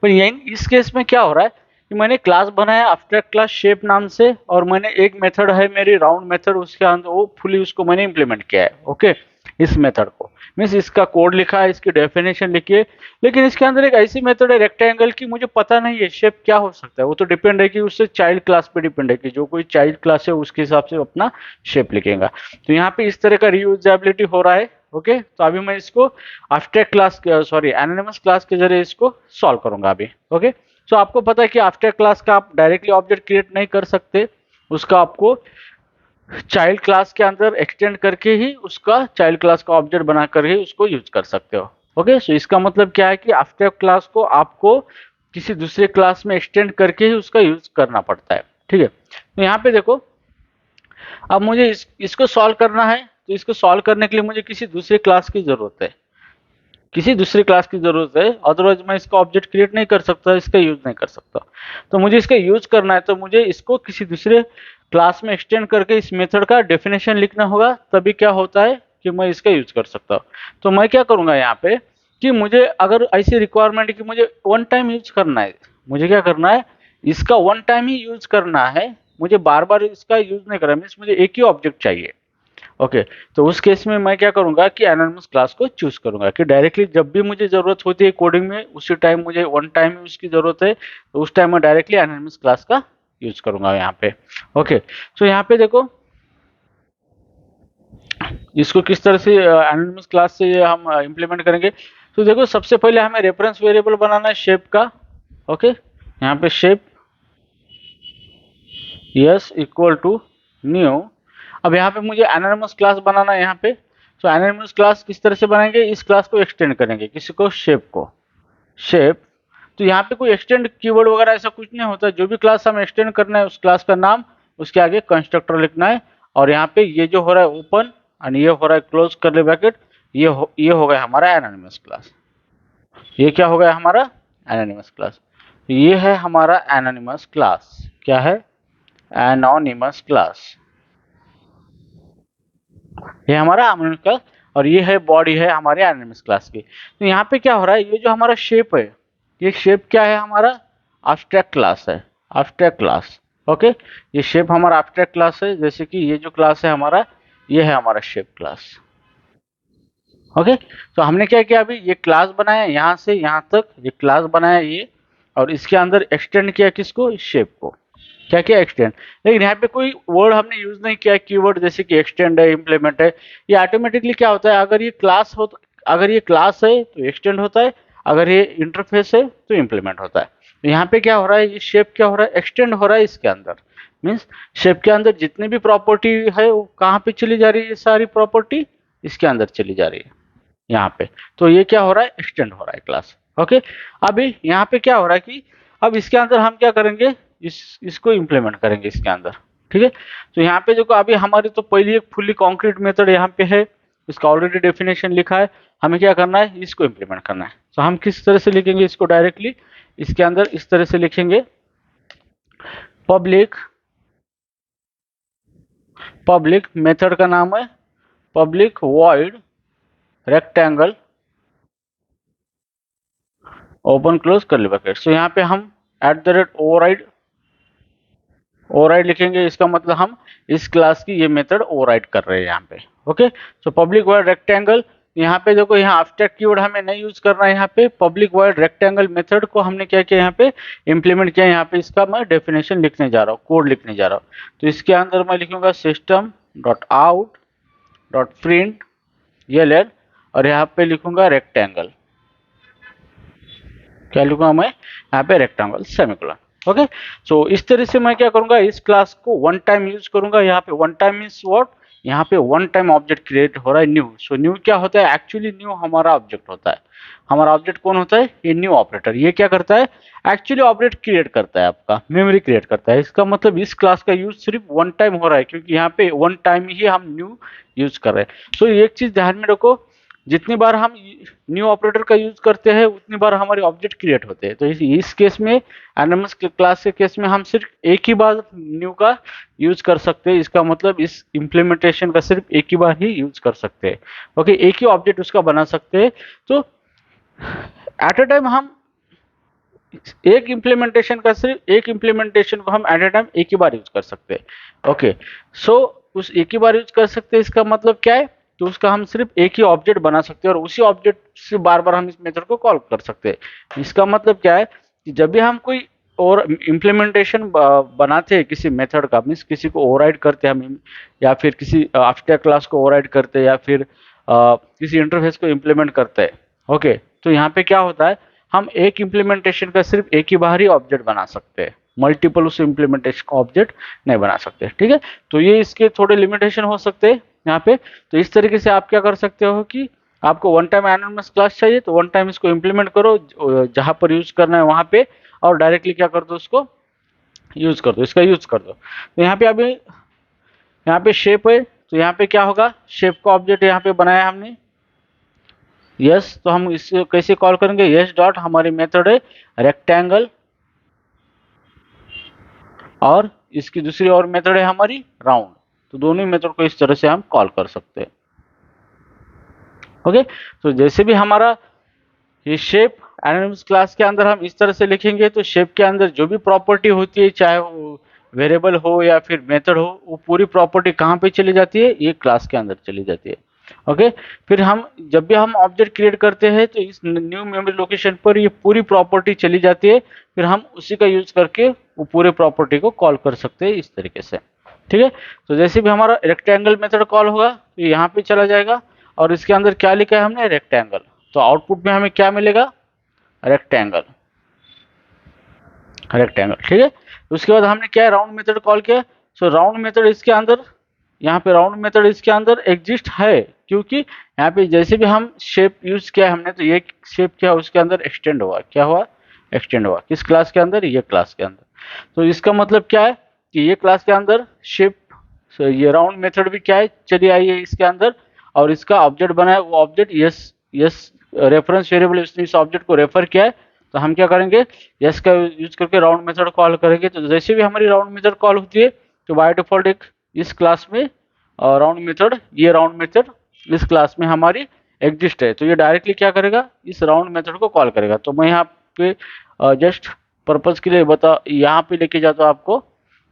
पर यही इस केस में क्या हो रहा है कि मैंने क्लास बनाया अब्स्ट्रैक्ट क्लास शेप नाम से, और मैंने एक मेथड है मेरी राउंड मेथड, उसके अंदर वो फुली उसको मैंने इंप्लीमेंट किया है। ओके, इस मेथड को मीन्स इसका कोड लिखा है, इसकी डेफिनेशन लिखी है, लेकिन इसके अंदर एक ऐसी मेथड है रेक्टेंगल की, मुझे पता नहीं है शेप क्या हो सकता है, वो तो डिपेंड है कि उससे चाइल्ड क्लास पे डिपेंड है कि जो कोई चाइल्ड क्लास है उसके हिसाब से अपना शेप लिखेगा। तो यहाँ पे इस तरह का रीयूजेबिलिटी हो रहा है। ओके, तो अभी मैं इसको abstract class sorry anonymous class के जरिए इसको सॉल्व करूंगा अभी। ओके, सो आपको पता है कि अब्स्ट्रैक्ट क्लास का आप डायरेक्टली ऑब्जेक्ट क्रिएट नहीं कर सकते, उसका आपको चाइल्ड क्लास के अंदर एक्सटेंड करके ही उसका चाइल्ड क्लास का ऑब्जेक्ट बनाकर ही उसको यूज कर सकते हो। ओके, सो इसका मतलब क्या है कि अब्स्ट्रैक्ट क्लास को आपको किसी दूसरे क्लास में एक्सटेंड करके ही उसका यूज करना पड़ता है। ठीक है, तो यहाँ पे देखो अब मुझे इसको सॉल्व करना है, तो इसको सॉल्व करने के लिए मुझे किसी दूसरे क्लास की जरूरत है, किसी दूसरी क्लास की जरूरत है, अदरवाइज मैं इसका ऑब्जेक्ट क्रिएट नहीं कर सकता, इसका यूज नहीं कर सकता। तो मुझे इसका यूज करना है, तो मुझे इसको किसी दूसरे क्लास में एक्सटेंड करके इस मेथड का डेफिनेशन लिखना होगा, तभी क्या होता है कि मैं इसका यूज कर सकता हूँ। तो मैं क्या करूंगा यहाँ पे कि मुझे अगर ऐसी रिक्वायरमेंट है कि मुझे वन टाइम यूज करना है, मुझे क्या करना है, इसका वन टाइम ही यूज करना है, मुझे बार बार इसका यूज नहीं करना, मीन्स मुझे एक ही ऑब्जेक्ट चाहिए। ओके, तो उस केस में मैं क्या करूंगा कि एनोनिमस क्लास को चूज करूंगा कि डायरेक्टली जब भी मुझे जरूरत होती है कोडिंग में, उसी टाइम मुझे वन टाइम यूज की जरूरत है, तो उस टाइम मैं डायरेक्टली एनोनिमस क्लास का यूज करूंगा यहाँ पे। ओके, तो यहाँ पे देखो इसको किस तरह से एनोनिमस क्लास से हम इंप्लीमेंट करेंगे। तो देखो सबसे पहले हमें रेफरेंस वेरिएबल बनाना है शेप का। ओके, यहाँ पे shape s equal to new. अब यहाँ पे मुझे एनोनिमस क्लास बनाना है यहाँ पे, तो एनोनिमस क्लास किस तरह से बनाएंगे, इस क्लास को एक्सटेंड करेंगे, किसी को शेप को, शेप। तो यहाँ पे कोई एक्सटेंड कीवर्ड वगैरह ऐसा कुछ नहीं होता, जो भी क्लास हम एक्सटेंड करना है उस क्लास का नाम, उसके आगे कंस्ट्रक्टर लिखना है, और यहाँ पे ये जो हो रहा है ओपन और ये हो रहा है क्लोज करली ब्रैकेट, ये हो गया हमारा एनोनिमस क्लास। ये क्या हो गया हमारा एनोनिमस क्लास, ये है हमारा एनोनिमस क्लास। क्या है, एनोनिमस क्लास, ये हमारा एनोनिमस क्लास, और ये है बॉडी है हमारे एनोनिमस क्लास की। तो यहाँ पे क्या हो रहा है, ये जो हमारा शेप है, ये शेप क्या है हमारा, अब्स्ट्रैक्ट क्लास है, अब्स्ट्रैक्ट क्लास। ओके, ये शेप हमारा अब्स्ट्रैक्ट क्लास है, जैसे कि ये जो क्लास है हमारा, ये है हमारा शेप क्लास। ओके, तो हमने क्या किया, अभी ये क्लास बनाया यहाँ से यहाँ तक, ये क्लास बनाया ये, और इसके अंदर एक्सटेंड किया किसको, इस शेप को। क्या किया, एक्सटेंड। लेकिन यहाँ पे कोई वर्ड हमने यूज नहीं किया कीवर्ड, जैसे कि एक्सटेंड है, इंप्लीमेंट है। ये ऑटोमेटिकली क्या होता है, अगर ये क्लास हो, अगर ये क्लास है तो एक्सटेंड होता है, अगर ये इंटरफेस है तो इंप्लीमेंट होता है। तो यहाँ पे क्या हो रहा है, ये शेप क्या हो रहा है, एक्सटेंड हो रहा है इसके अंदर, मीन्स शेप के अंदर जितनी भी प्रॉपर्टी है वो कहाँ पे चली जा रही है, सारी प्रॉपर्टी इसके अंदर चली जा रही है यहाँ पे। तो ये क्या हो रहा है, एक्सटेंड हो रहा है क्लास। ओके, अभी यहाँ पे क्या हो रहा है कि अब इसके अंदर हम क्या करेंगे, इसको इम्प्लीमेंट करेंगे इसके अंदर। ठीक है, तो यहाँ पे देखो अभी हमारी तो पहली एक फुल्ली कॉन्क्रीट मेथड यहाँ पे है, इसका ऑलरेडी डेफिनेशन लिखा है, हमें क्या करना है, इसको इम्प्लीमेंट करना है। तो हम किस तरह से लिखेंगे इसको, डायरेक्टली इसके अंदर इस तरह से लिखेंगे, पब्लिक मेथड का नाम है public void rectangle open close curly bracket. So यहाँ पे हम ओवरराइड लिखेंगे, इसका मतलब हम इस क्लास की ये मेथड ओवरराइड कर रहे हैं यहाँ पे। Okay, so public void rectangle, यहाँ पे देखो यहाँ एब्स्ट्रैक्ट कीवर्ड हमें नहीं यूज करना है, यहाँ पे पब्लिक वॉइड रेक्टेंगल मेथड को हमने क्या किया, यहाँ पे इंप्लीमेंट किया। यहाँ पे इसका मैं डेफिनेशन लिखने जा रहा हूँ, कोड लिखने जा रहा हूँ। तो इसके अंदर मैं लिखूंगा system dot out dot print L और यहाँ पे लिखूंगा रेक्टेंगल, क्या लिखूंगा मैं यहाँ पे, रेक्टेंगल सेमीकोलन। ओके, सो इस तरह से मैं क्या करूंगा, इस क्लास को वन टाइम यूज करूंगा। यहाँ पे वन टाइम मीन्स व्हाट, यहाँ पे वन टाइम ऑब्जेक्ट क्रिएट हो रहा है न्यू। सो न्यू क्या होता है, एक्चुअली न्यू हमारा ऑब्जेक्ट होता है। हमारा ऑब्जेक्ट कौन होता है, ये न्यू ऑपरेटर। ये क्या करता है, एक्चुअली ऑब्जेक्ट क्रिएट करता है, आपका मेमोरी क्रिएट करता है। इसका मतलब इस क्लास का यूज सिर्फ वन टाइम हो रहा है, क्योंकि यहाँ पे वन टाइम ही हम न्यू यूज कर रहे हैं। सो एक चीज ध्यान में रखो, जितनी बार हम न्यू ऑपरेटर का यूज करते हैं उतनी बार हमारे ऑब्जेक्ट क्रिएट होते हैं। तो इस केस में, एनएमएस क्लास के केस में, हम सिर्फ एक ही बार न्यू का यूज कर सकते हैं। इसका मतलब इस इम्प्लीमेंटेशन का सिर्फ एक ही बार ही यूज कर सकते हैं। ओके, एक ही ऑब्जेक्ट उसका बना सकते हैं। तो एट अ टाइम हम एक इम्प्लीमेंटेशन को हम एट अ टाइम एक ही बार यूज कर सकते हैं। ओके, सो उस एक ही बार यूज कर सकते हैं, इसका मतलब क्या है, तो उसका हम सिर्फ एक ही ऑब्जेक्ट बना सकते हैं और उसी ऑब्जेक्ट से बार बार हम इस मेथड को कॉल कर सकते हैं। इसका मतलब क्या है कि जब भी हम कोई और इम्प्लीमेंटेशन बनाते हैं किसी मेथड का, मीन्स किसी को ओवरराइड करते हैं हम, या फिर किसी आफ्टर क्लास को ओवरराइड करते हैं, या फिर किसी इंटरफेस को इम्प्लीमेंट करते हैं। ओके, तो यहाँ पे क्या होता है, हम एक इम्प्लीमेंटेशन का सिर्फ एक ही बार ही ऑब्जेक्ट बना सकते हैं, मल्टीपल उस इम्प्लीमेंटेशन का ऑब्जेक्ट नहीं बना सकते। ठीक है, तो ये इसके थोड़े लिमिटेशन हो सकते हैं यहाँ पे। तो इस तरीके से आप क्या कर सकते हो कि आपको वन टाइम एनोनिमस क्लास चाहिए तो वन टाइम इसको इम्प्लीमेंट करो, जहां पर यूज करना है वहां पे, और डायरेक्टली क्या कर दो, उसको यूज कर दो, इसका यूज कर दो। तो यहाँ पे अभी यहाँ पे शेप है, तो यहाँ पे क्या होगा, शेप का ऑब्जेक्ट यहाँ पे बनाया हमने यस। तो हम इसको कैसे कॉल करेंगे, यस डॉट हमारी मेथड है रेक्टेंगल, और इसकी दूसरी और मेथड है हमारी राउंड। तो दोनों ही मेथड को इस तरह से हम कॉल कर सकते हैं। ओके, तो जैसे भी हमारा ये शेप एनोनिमस क्लास के अंदर हम इस तरह से लिखेंगे, तो शेप के अंदर जो भी प्रॉपर्टी होती है, चाहे वो वेरिएबल हो या फिर मेथड हो, वो पूरी प्रॉपर्टी कहाँ पे चली जाती है, ये क्लास के अंदर चली जाती है। ओके, फिर हम जब भी हम ऑब्जेक्ट क्रिएट करते हैं तो इस न्यू मेमोरी लोकेशन पर ये पूरी प्रॉपर्टी चली जाती है, फिर हम उसी का यूज करके वो पूरे प्रॉपर्टी को कॉल कर सकते हैं इस तरीके से। ठीक है, तो जैसे भी हमारा रेक्टेंगल मेथड कॉल होगा तो यहाँ पे चला जाएगा, और इसके अंदर क्या लिखा है हमने, रेक्टेंगल। तो आउटपुट में हमें क्या मिलेगा, रेक्टेंगल, रेक्टेंगल। ठीक है, उसके बाद हमने क्या है, राउंड मेथड कॉल किया। सो राउंड मेथड इसके अंदर, यहाँ पे राउंड मेथड इसके अंदर एग्जिस्ट है, क्योंकि यहाँ पे जैसे भी हम शेप यूज किया है हमने, तो ये शेप क्या उसके अंदर एक्सटेंड हुआ, क्या हुआ, एक्सटेंड हुआ। किस क्लास के अंदर, ये क्लास के अंदर। तो इसका मतलब क्या है कि ये क्लास के अंदर शेप, ये राउंड मेथड भी क्या है, चली आई है इसके अंदर, और इसका ऑब्जेक्ट बना है, वो ऑब्जेक्ट यस रेफरेंस वेरिएबल, उसने इस ऑब्जेक्ट को रेफर किया है। तो हम क्या करेंगे, यस का यूज करके राउंड मेथड कॉल करेंगे। तो जैसे भी हमारी राउंड मेथड कॉल होती है, तो बाय डिफॉल्ट एक इस क्लास में राउंड मेथड, ये राउंड मेथड इस क्लास में हमारी एग्जिस्ट है, तो ये डायरेक्टली क्या करेगा, इस राउंड मेथड को कॉल करेगा। तो मैं यहाँ पे जस्ट पर्पज के लिए यहाँ पे लेके जाता हूँ आपको,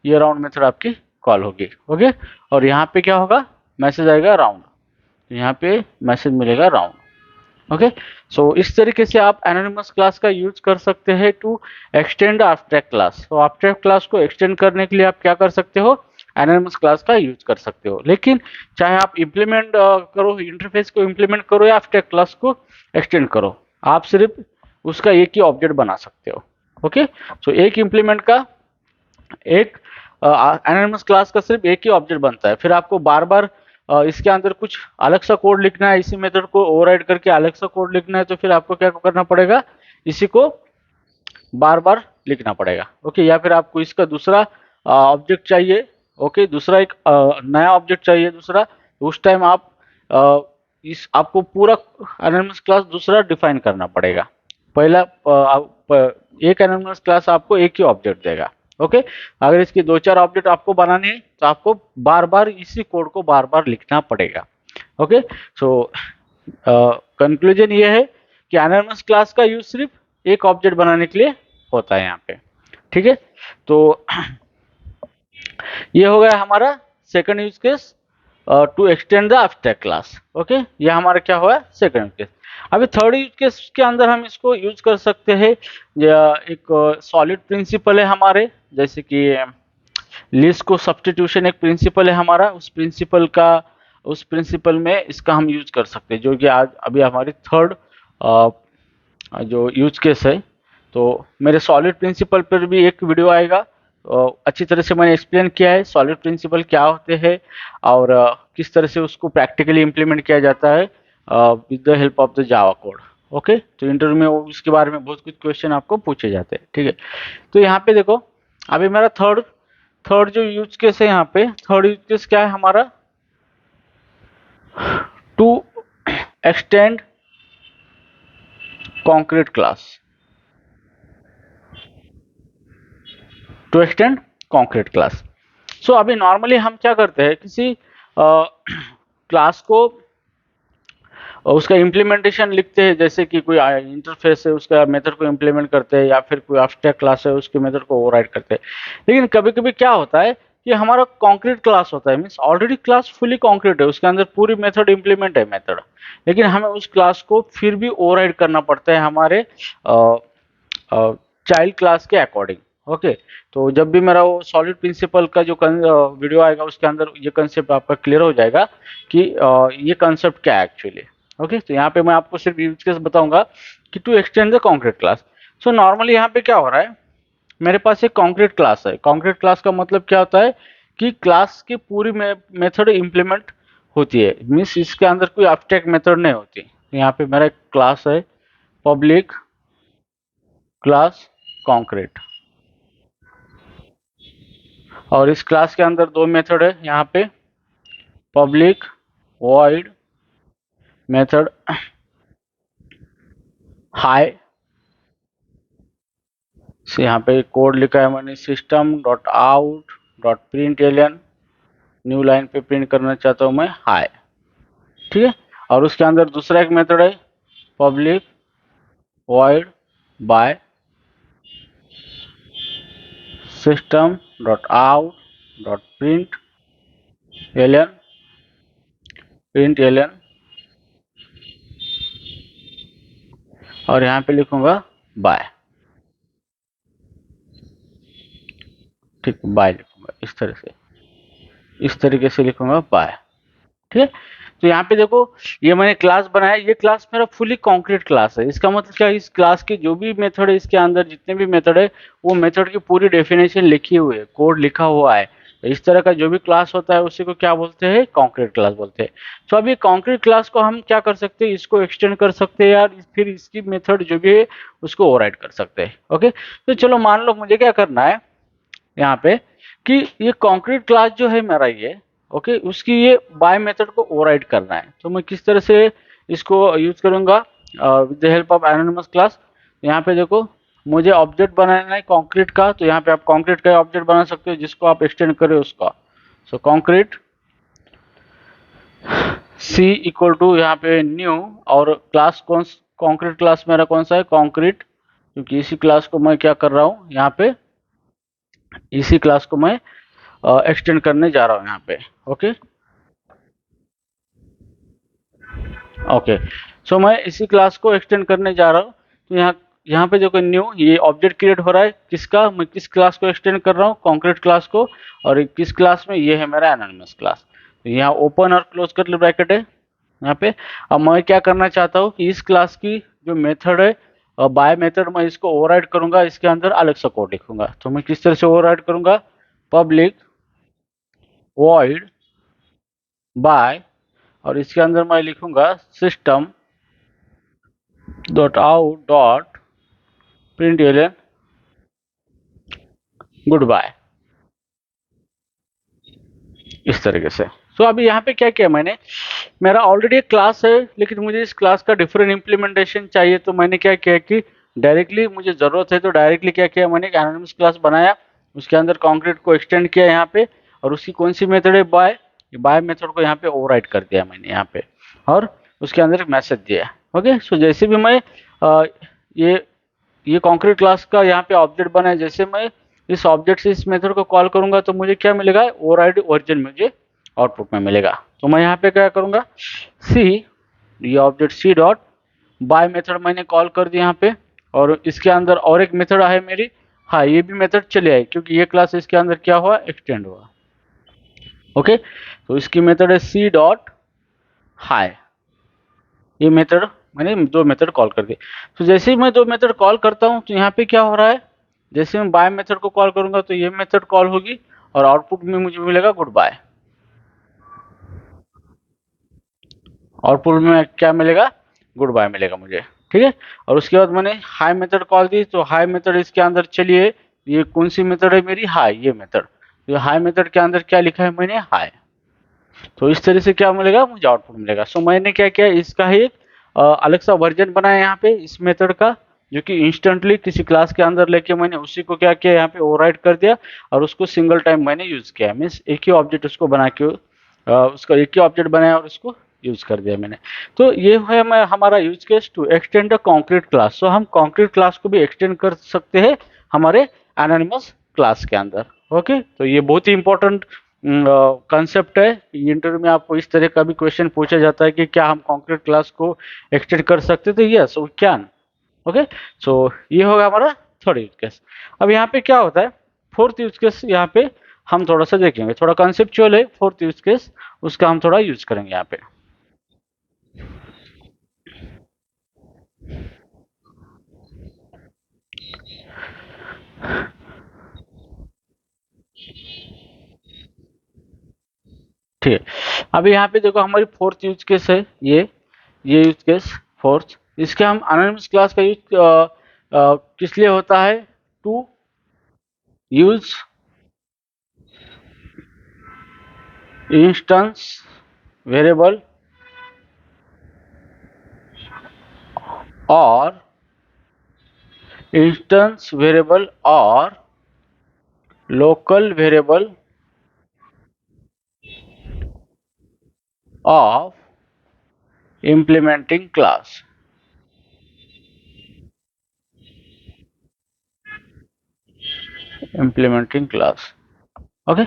ये राउंड मेथड आपकी कॉल होगी। ओके, और यहाँ पे क्या होगा, मैसेज आएगा राउंड, तो यहाँ पे मैसेज मिलेगा राउंड। ओके, सो इस तरीके से आप एनोनिमस क्लास का यूज कर सकते हैं टू एक्सटेंड एब्स्ट्रैक्ट क्लास। तो एब्स्ट्रैक्ट क्लास को एक्सटेंड करने के लिए आप क्या कर सकते हो, एनोनिमस क्लास का यूज कर सकते हो। लेकिन चाहे आप इम्प्लीमेंट करो, इंटरफेस को इम्प्लीमेंट करो या एब्स्ट्रैक्ट क्लास को एक्सटेंड करो, आप सिर्फ उसका एक ही ऑब्जेक्ट बना सकते हो। ओके, सो एक इम्प्लीमेंट का, एक एनोनिमस क्लास का सिर्फ एक ही ऑब्जेक्ट बनता है। फिर आपको बार बार इसके अंदर कुछ अलग सा कोड लिखना है, इसी मेथड को ओवरराइड करके अलग सा कोड लिखना है, तो फिर आपको क्या करना पड़ेगा, इसी को बार बार लिखना पड़ेगा। ओके, या फिर आपको इसका दूसरा ऑब्जेक्ट चाहिए, ओके, दूसरा एक नया ऑब्जेक्ट चाहिए दूसरा, तो उस टाइम आप इस आपको पूरा एनोनिमस क्लास दूसरा डिफाइन करना पड़ेगा। पहला एक एनोनिमस क्लास आपको एक ही ऑब्जेक्ट देगा। ओके, अगर इसके 2-4 ऑब्जेक्ट आपको बनाने हैं तो आपको बार बार इसी कोड को बार बार लिखना पड़ेगा। ओके, सो कंक्लूजन ये है कि एनोनिमस क्लास का यूज सिर्फ एक ऑब्जेक्ट बनाने के लिए होता है यहाँ पे। ठीक है, तो ये हो गया हमारा second use case to extend the abstract class. Okay, ये हमारा क्या हुआ सेकंड यूज केस। अभी थर्ड यूज केस के अंदर हम इसको यूज कर सकते हैं, एक सॉलिड प्रिंसिपल है हमारे, जैसे कि लिस्ट को सब्स्टिट्यूशन एक प्रिंसिपल है हमारा, उस प्रिंसिपल में इसका हम यूज कर सकते हैं, जो कि आज अभी हमारी थर्ड जो यूज केस है। तो मेरे सॉलिड प्रिंसिपल पर भी एक वीडियो आएगा, अच्छी तरह से मैंने एक्सप्लेन किया है सॉलिड प्रिंसिपल क्या होते हैं और किस तरह से उसको प्रैक्टिकली इम्प्लीमेंट किया जाता है with the help of the Java code. Okay, तो इंटरव्यू में उसके बारे में बहुत कुछ क्वेश्चन आपको पूछे जाते हैं। ठीक है, तो यहाँ पे देखो, अभी मेरा थर्ड जो यूज केस है, यहाँ पे थर्ड यूज केस क्या है हमारा, to extend concrete class, to extend concrete class. So अभी नॉर्मली हम क्या करते हैं, किसी क्लास को उसका इम्प्लीमेंटेशन लिखते हैं, जैसे कि कोई इंटरफेस है उसका मेथड को इम्प्लीमेंट करते हैं, या फिर कोई एब्स्ट्रैक्ट क्लास है उसके मेथड को ओवरराइड करते हैं। लेकिन कभी कभी क्या होता है कि हमारा कॉन्क्रीट क्लास होता है, means already class fully concrete है, उसके अंदर पूरी मेथड इम्प्लीमेंट है मेथड, लेकिन हमें उस क्लास को फिर भी ओवरराइड करना पड़ता है हमारे चाइल्ड क्लास के अकॉर्डिंग। ओके, तो जब भी मेरा वो सॉलिड प्रिंसिपल का जो वीडियो आएगा उसके अंदर ये कंसेप्ट आपका क्लियर हो जाएगा कि ये कंसेप्ट क्या है एक्चुअली। ओके, तो यहाँ पे मैं आपको सिर्फ यूज केस बताऊंगा कि to extend the concrete class. So normally यहाँ पे क्या हो रहा है, मेरे पास एक कॉन्क्रीट क्लास है। कॉन्क्रीट क्लास का मतलब क्या होता है कि क्लास की पूरी मेथड इम्प्लीमेंट होती है, मीन्स इसके अंदर कोई एब्स्ट्रैक्ट मेथड नहीं होती। यहाँ पे मेरा एक क्लास है पब्लिक क्लास कॉन्क्रीट, और इस क्लास के अंदर दो मेथड है यहाँ पे, पब्लिक वॉइड मेथड हाई से, यहाँ पे कोड लिखा है मैंने system dot out dot print alien, new line पे प्रिंट करना चाहता हूँ मैं हाई। ठीक है, और उसके अंदर दूसरा एक मेथड है public void by system dot out dot print alien, और यहाँ पे लिखूंगा बाय। ठीक, बाय लिखूंगा इस तरीके से लिखूंगा बाय। ठीक है, तो यहाँ पे देखो ये मैंने क्लास बनाया, ये क्लास मेरा फुली कॉन्क्रीट क्लास है। इसका मतलब क्या है, इस क्लास के जो भी मेथड है, इसके अंदर जितने भी मेथड है वो मेथड की पूरी डेफिनेशन लिखी हुई है, कोड लिखा हुआ है। इस तरह का जो भी क्लास होता है उसी को क्या बोलते हैं, कॉन्क्रीट क्लास बोलते हैं। तो अब ये कॉन्क्रीट क्लास को हम क्या कर सकते हैं, इसको एक्सटेंड कर सकते हैं यार, फिर इसकी मेथड जो भी है उसको ओवरराइड कर सकते हैं। ओके, तो चलो मान लो मुझे क्या करना है यहाँ पे कि ये कॉन्क्रीट क्लास जो है मेरा ये, ओके, उसकी ये बाय मेथड को ओवरराइड करना है। तो मैं किस तरह से इसको यूज करूंगा with the help of anonymous class. यहाँ पे देखो मुझे ऑब्जेक्ट बनाना है कॉन्क्रीट का, तो यहाँ पे आप कॉन्क्रीट का ऑब्जेक्ट बना सकते हो जिसको आप एक्सटेंड करें उसका। सो कॉन्क्रीट सी इक्वल टू यहाँ पे न्यू, और क्लास कॉन्क्रीट क्लास मेरा कौन सा है, कॉन्क्रीट, क्योंकि इसी क्लास को मैं क्या कर रहा हूँ यहाँ पे, इसी क्लास को मैं एक्सटेंड करने जा रहा हूँ यहाँ पे। ओके ओके, सो मैं इसी क्लास को एक्सटेंड करने जा रहा हूँ। तो यहाँ पे जो न्यू ये ऑब्जेक्ट क्रिएट हो रहा है किसका, मैं किस क्लास को एक्सटेंड कर रहा हूँ, कॉन्क्रीट क्लास को, और किस क्लास में, ये है मेरा एनोनिमस क्लास। तो यहाँ ओपन और क्लोज कर ब्रैकेट है यहाँ पे। अब मैं क्या करना चाहता हूँ कि इस क्लास की जो मेथड है बाय मेथड, मैं इसको ओवरराइड करूंगा, इसके अंदर अलग सा कोड लिखूंगा। तो मैं किस तरह से ओवरराइड करूंगा, पब्लिक वॉइड बाय, और इसके अंदर मैं लिखूंगा system dot out dot print alien goodbye, इस तरीके से। तो अभी यहाँ पे क्या किया मैंने, मेरा ऑलरेडी एक क्लास है लेकिन मुझे इस क्लास का डिफरेंट इम्प्लीमेंटेशन चाहिए, तो मैंने क्या किया कि डायरेक्टली मुझे ज़रूरत है तो डायरेक्टली क्या किया मैंने, एक एनोनिमस क्लास बनाया, उसके अंदर कॉन्क्रीट को एक्सटेंड किया यहाँ पे, और उसकी कौन सी मेथड है, बाय, बाय मेथड को यहाँ पे ओवरराइड कर दिया मैंने यहाँ पे, और उसके अंदर एक मैसेज दिया। ओके, सो जैसे भी मैं ये ये कॉन्क्रीट क्लास का यहाँ पे ऑब्जेक्ट बना है, जैसे मैं इस ऑब्जेक्ट से इस मेथड को कॉल करूंगा तो मुझे क्या मिलेगा, ओवरराइड वर्जन मुझे आउटपुट में मिलेगा। तो मैं यहाँ पे क्या करूंगा, सी, ये object c dot bye method मैंने कॉल कर दिया यहाँ पे, और इसके अंदर और एक मेथड है मेरी, हाँ ये भी मेथड चले आई क्योंकि ये क्लास इसके अंदर क्या हुआ, एक्सटेंड हुआ। ओके, तो इसकी मेथड है सी डॉट हाई, ये मेथड मैंने दो मेथड कॉल कर दिए। तो जैसे ही मैं दो मेथड कॉल करता हूँ तो यहाँ पे क्या हो रहा है, जैसे मैं बाय मेथड को कॉल करूंगा तो ये मेथड कॉल होगी और आउटपुट में मुझे मिलेगा गुड बाय। आउटपुट में क्या मिलेगा, गुड बाय मिलेगा मुझे, ठीक है। और उसके बाद मैंने हाई मेथड कॉल दी, तो हाई मेथड इसके अंदर चलिए, ये कौन सी मेथड है मेरी, हाई, ये मेथड, तो हाई मेथड के अंदर क्या लिखा है मैंने, हाई। तो इस तरह से क्या मिलेगा, मुझे आउटपुट मिलेगा। सो मैंने क्या किया, इसका ही एक अलग सा वर्जन बनाया यहाँ पे इस मेथड का, जो कि इंस्टेंटली किसी क्लास के अंदर लेके मैंने उसी को क्या किया, यहाँ पे ओवरराइड कर दिया और उसको सिंगल टाइम मैंने यूज किया, मीन्स एक ही ऑब्जेक्ट उसको बना के उसका एक ही ऑब्जेक्ट बनाया और उसको यूज कर दिया मैंने। तो ये है मैं हमारा use case to extend the concrete class. So हम कॉन्क्रीट क्लास को भी एक्सटेंड कर सकते हैं हमारे एनोनिमस क्लास के अंदर। ओके, तो ये बहुत ही इंपॉर्टेंट कंसेप्ट है। इंटरव्यू में आपको इस तरह का भी क्वेश्चन पूछा जाता है कि क्या हम कॉन्क्रीट क्लास को एक्सटेंड कर सकते, तो yes we can. Okay, so ये होगा हमारा थर्ड यूज केस। अब यहाँ पे क्या होता है, फोर्थ यूज केस यहाँ पे हम थोड़ा सा देखेंगे, थोड़ा कंसेप्चुअल है फोर्थ यूज केस, उसका हम थोड़ा यूज करेंगे यहाँ पे। ठीक है, अभी यहाँ पे देखो हमारी फोर्थ यूज केस है, ये यूज केस फोर्थ, इसके हम एनोनिमस क्लास का यूज किस लिए होता है, टू यूज इंस्टेंस वेरिएबल और इंस्टेंस वेरिएबल और local variable of implementing class। implementing class, okay.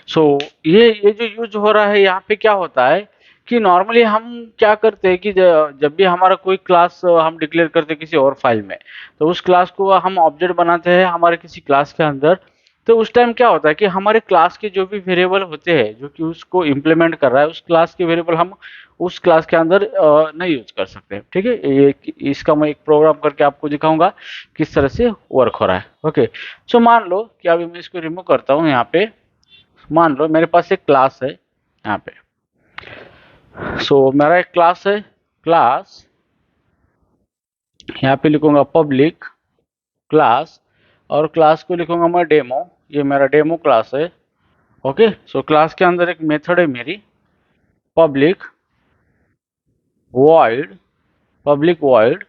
So ये जो यूज हो रहा है यहाँ पे क्या होता है कि नॉर्मली हम क्या करते हैं कि जब भी हमारा कोई क्लास हम डिक्लेयर करते हैं किसी और फाइल में, तो उस क्लास को हम ऑब्जेक्ट बनाते हैं हमारे किसी क्लास के अंदर, तो उस टाइम क्या होता है कि हमारे क्लास के जो भी वेरिएबल होते हैं जो कि उसको इम्प्लीमेंट कर रहा है, उस क्लास के वेरिएबल हम उस क्लास के अंदर नहीं यूज कर सकते। ठीक है, ये इसका मैं एक प्रोग्राम करके आपको दिखाऊंगा किस तरह से वर्क हो रहा है। ओके, सो मान लो कि अभी मैं इसको रिमूव करता हूँ यहाँ पे, मान लो मेरे पास एक क्लास है यहाँ पे। सो मेरा एक क्लास है, क्लास यहाँ पे लिखूंगा पब्लिक क्लास, और क्लास को लिखूंगा मैं डेमो, ये मेरा डेमो क्लास है। ओके, सो क्लास के अंदर एक मेथड है मेरी public void, public void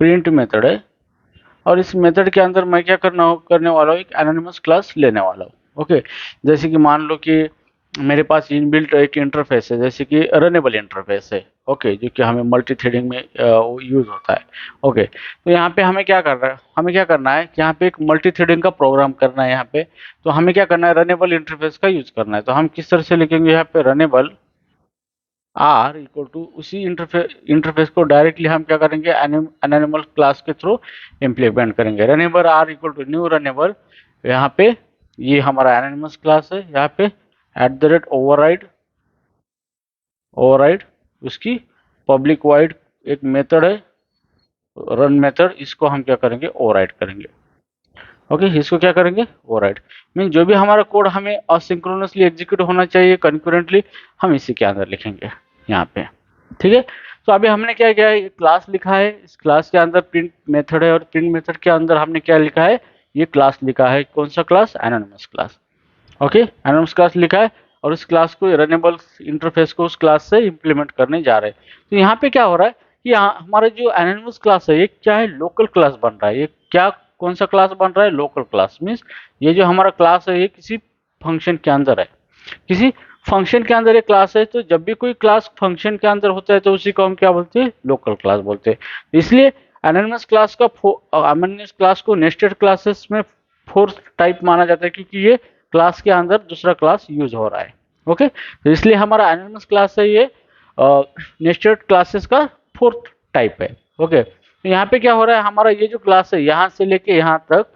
print method है, और इस मेथड के अंदर मैं क्या करने वाला हूँ, एक एनोनिमस क्लास लेने वाला हूँ। ओके, जैसे कि मान लो कि मेरे पास इनबिल्ट एक इंटरफेस है, जैसे कि रनेबल इंटरफेस है। ओके, जो कि हमें मल्टी थ्रेडिंग में यूज होता है। ओके, तो यहाँ पे हमें क्या करना है, कि यहाँ पे एक मल्टी थ्रेडिंग का प्रोग्राम करना है यहाँ पे। तो हमें क्या करना है, रनेबल इंटरफेस का यूज करना है। तो हम किस तरह से लिखेंगे यहाँ पे, रनेबल आर इक्वल टू उसी इंटरफेस को डायरेक्टली हम क्या करेंगे, एनिमल क्लास के थ्रू इम्प्लीमेंट करेंगे। Runnable r equal to new runnable, यहाँ पे ये हमारा एनिमल्स क्लास है, यहाँ पे एट द रेट ओवरराइड उसकी पब्लिक वाइड एक मेथड है रन मेथड, इसको हम क्या करेंगे, ओवरराइड करेंगे। ओके, इसको क्या करेंगे, ओवरराइड। मीन जो भी हमारा कोड हमें असिंक्रोनसली एग्जीक्यूट होना चाहिए कंकरेंटली, हम इसी के अंदर लिखेंगे यहाँ पे। ठीक है। तो अभी हमने क्या किया है, ये क्लास लिखा है, इस क्लास के अंदर प्रिंट मेथड है और प्रिंट मेथड के अंदर हमने क्या लिखा है, ये क्लास लिखा है। कौन सा class? Anonymous class. Okay, anonymous class लिखा है और इस क्लास को रनेबल इंटरफेस को उस क्लास से इंप्लीमेंट करने जा रहे हैं। तो यहाँ पे क्या हो रहा है कि यहाँ हमारा जो एनोनिमस क्लास है ये क्या है, लोकल क्लास बन रहा है। ये क्या, कौन सा क्लास बन रहा है? Local class. मीन्स ये जो हमारा क्लास है ये किसी फंक्शन के अंदर है, किसी फंक्शन के अंदर एक क्लास है। तो जब भी कोई क्लास फंक्शन के अंदर होता है तो उसी को हम क्या बोलते हैं? लोकल क्लास बोलते हैं। इसलिए एनोनिमस क्लास का एनोनिमस क्लास को नेस्टेड क्लासेस में फोर्थ टाइप माना जाता है, क्योंकि ये क्लास के अंदर दूसरा क्लास यूज हो रहा है। ओके, तो इसलिए हमारा एनोनिमस क्लास है ये नेस्टेड क्लासेस का फोर्थ टाइप है। ओके, तो यहाँ पे क्या हो रहा है, हमारा ये जो क्लास है यहाँ से लेके यहाँ तक,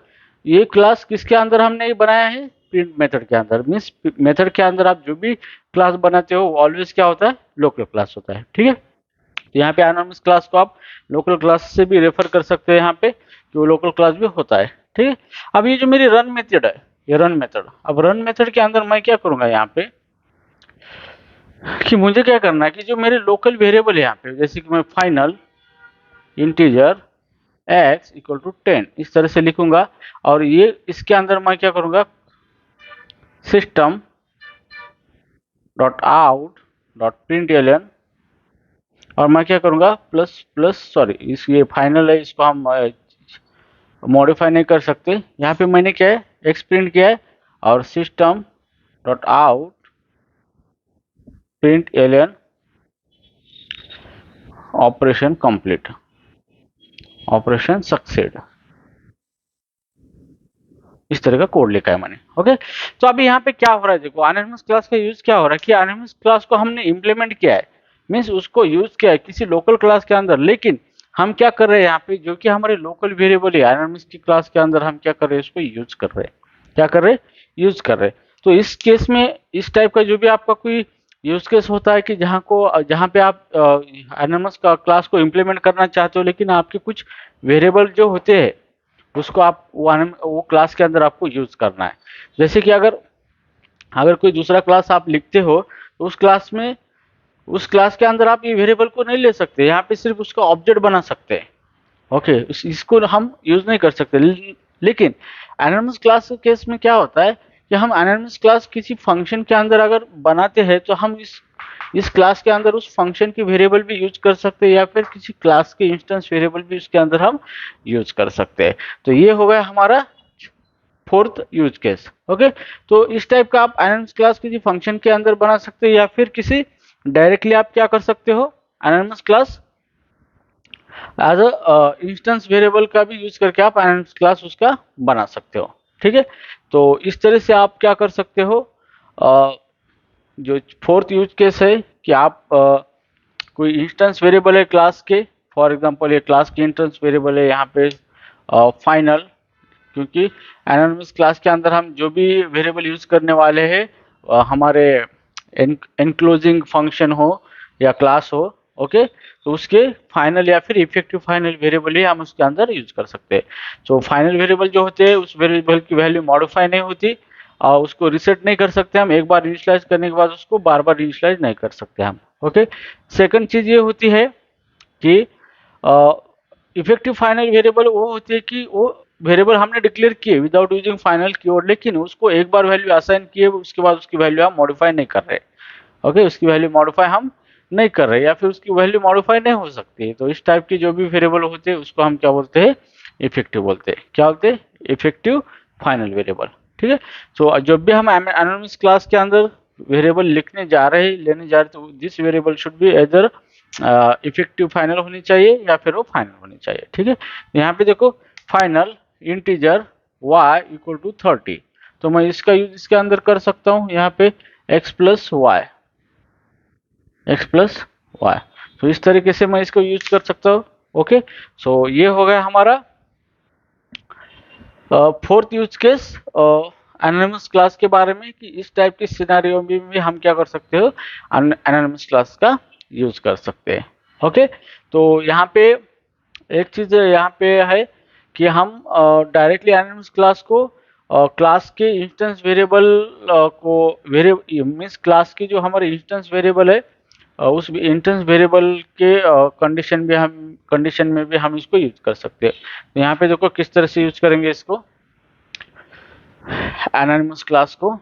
ये क्लास किसके अंदर हमने बनाया है? प्रिंट मेथड के अंदर। मीन्स मेथड के अंदर आप जो भी क्लास बनाते हो ऑलवेज क्या होता है? लोकल क्लास होता है। ठीक है, तो यहाँ पे एनोनिमस क्लास को आप लोकल क्लास से भी रेफर कर सकते हैं यहाँ पे, कि वो लोकल क्लास भी होता है। ठीक है, अब ये जो मेरी रन मेथड है, ये रन मेथड, अब रन मेथड के अंदर मैं क्या करूंगा यहाँ पे, कि मुझे क्या करना है कि जो मेरे लोकल वेरिएबल है यहाँ पे, जैसे कि मैं final integer x equal to 10 इस तरह से लिखूंगा, और ये इसके अंदर मैं क्या करूंगा, system dot out dot println, और मैं क्या करूंगा, प्लस प्लस सॉरी, इस ये फाइनल है, इसको हम मॉडिफाई नहीं कर सकते। यहाँ पे मैंने क्या है, एक्स प्रिंट किया है, और system dot out print alien operation complete, operation succeed, इस तरह का कोड लिखा है मैंने। ओके, तो अभी यहाँ पे क्या हो रहा है, देखो एनोनिमस क्लास का यूज क्या हो रहा है कि एनोनिमस क्लास को हमने इंप्लीमेंट किया है, मीन्स उसको यूज किया है किसी लोकल क्लास के अंदर, लेकिन हम क्या कर रहे हैं यहाँ पे, जो कि हमारे लोकल वेरिएबल है एनोनिमस की क्लास के अंदर, हम क्या कर रहे हैं, उसको यूज कर रहे हैं। क्या कर रहे हैं? यूज कर रहे हैं। तो इस केस में इस टाइप का जो भी आपका कोई यूज केस होता है कि जहाँ पे आप एनोनिमस का क्लास को इंप्लीमेंट करना चाहते हो, लेकिन आपके कुछ वेरिएबल जो होते हैं उसको आप वो क्लास के अंदर आपको यूज करना है। जैसे कि अगर अगर कोई दूसरा क्लास आप लिखते हो तो उस क्लास के अंदर आप ये वेरिएबल को नहीं ले सकते, यहाँ पे सिर्फ उसका ऑब्जेक्ट बना सकते हैं। ओके, इसको हम यूज नहीं कर सकते। लेकिन एनोनिमस क्लास के केस में क्या होता है कि हम एनोनिमस क्लास किसी फंक्शन के अंदर अगर बनाते हैं तो हम इस क्लास के अंदर उस फंक्शन की वेरिएबल भी यूज कर सकते हैं, या फिर किसी क्लास के इंस्टेंस वेरिएबल भी उसके अंदर हम यूज कर सकते हैं। तो ये हो गया हमारा फोर्थ यूज केस। ओके, तो इस टाइप का आप एनोनिमस क्लास किसी फंक्शन के अंदर बना सकते हैं, या फिर किसी डायरेक्टली आप क्या कर सकते हो, anonymous class as a instance variable का भी यूज करके आप एनोनिमस क्लास उसका बना सकते हो। ठीक है, तो इस तरह से आप क्या कर सकते हो, जो फोर्थ यूज केस है कि आप कोई इंस्टेंस वेरिएबल है क्लास के, फॉर एग्जांपल ये क्लास की इंस्टेंस वेरिएबल है यहाँ पे फाइनल, क्योंकि एनोनिमस क्लास के अंदर हम जो भी वेरिएबल यूज करने वाले हैं हमारे एनक्लोजिंग फंक्शन हो या क्लास हो, ओके, तो उसके फाइनल या फिर इफेक्टिव फाइनल वेरिएबल ही हम उसके अंदर यूज कर सकते हैं। तो फाइनल वेरिएबल जो होते हैं उस वेरिएबल की वैल्यू मॉडिफाई नहीं होती, और उसको रिसेट नहीं कर सकते हम, एक बार इनिशियलाइज करने के बाद उसको बार बार इनिशियलाइज नहीं कर सकते हम। ओके, सेकंड चीज ये होती है कि इफेक्टिव फाइनल वेरिएबल वो होती है कि वो वेरिएबल हमने डिक्लेयर किए विदाउट यूजिंग फाइनल कीवर्ड, लेकिन उसको एक बार वैल्यू असाइन किए उसके बाद उसकी वैल्यू हम मॉडिफाई नहीं कर रहे। ओके, उसकी वैल्यू मॉडिफाई हम नहीं कर रहे, या फिर उसकी वैल्यू मॉडिफाई नहीं हो सकती। तो इस टाइप की जो भी वेरिएबल होते हैं उसको हम क्या बोलते हैं, इफेक्टिव बोलते हैं। क्या बोलते हैं? Effective final variable. ठीक है, तो जब भी हम एनोनिमस क्लास के अंदर वेरिएबल लिखने जा रहे हैं, लेने जा रहे, तो this variable should be either effective final होनी चाहिए या फिर वो फाइनल होनी चाहिए। ठीक है, यहाँ पे देखो final integer y equal to 30, तो मैं इसका यूज इसके अंदर कर सकता हूँ, यहाँ पे x प्लस वाई, तो इस तरीके से मैं इसको यूज कर सकता हूँ। ओके, सो ये हो गया हमारा fourth use case anonymous class के बारे में, कि इस टाइप की सिनेरियो में भी हम क्या कर सकते हो, एनोनिमस क्लास का यूज कर सकते हैं। ओके, तो यहाँ पे एक चीज यहाँ पे है कि हम डायरेक्टली एनोनिमस क्लास को क्लास के इंस्टेंस वेरिएबल को मीन्स क्लास की जो हमारे इंस्टेंस वेरिएबल है उस इंस्टेंस वेरिएबल के कंडीशन में भी हम इसको यूज कर सकते हैं। तो यहाँ पे देखो किस तरह से यूज करेंगे इसको, एनोनिमस क्लास को।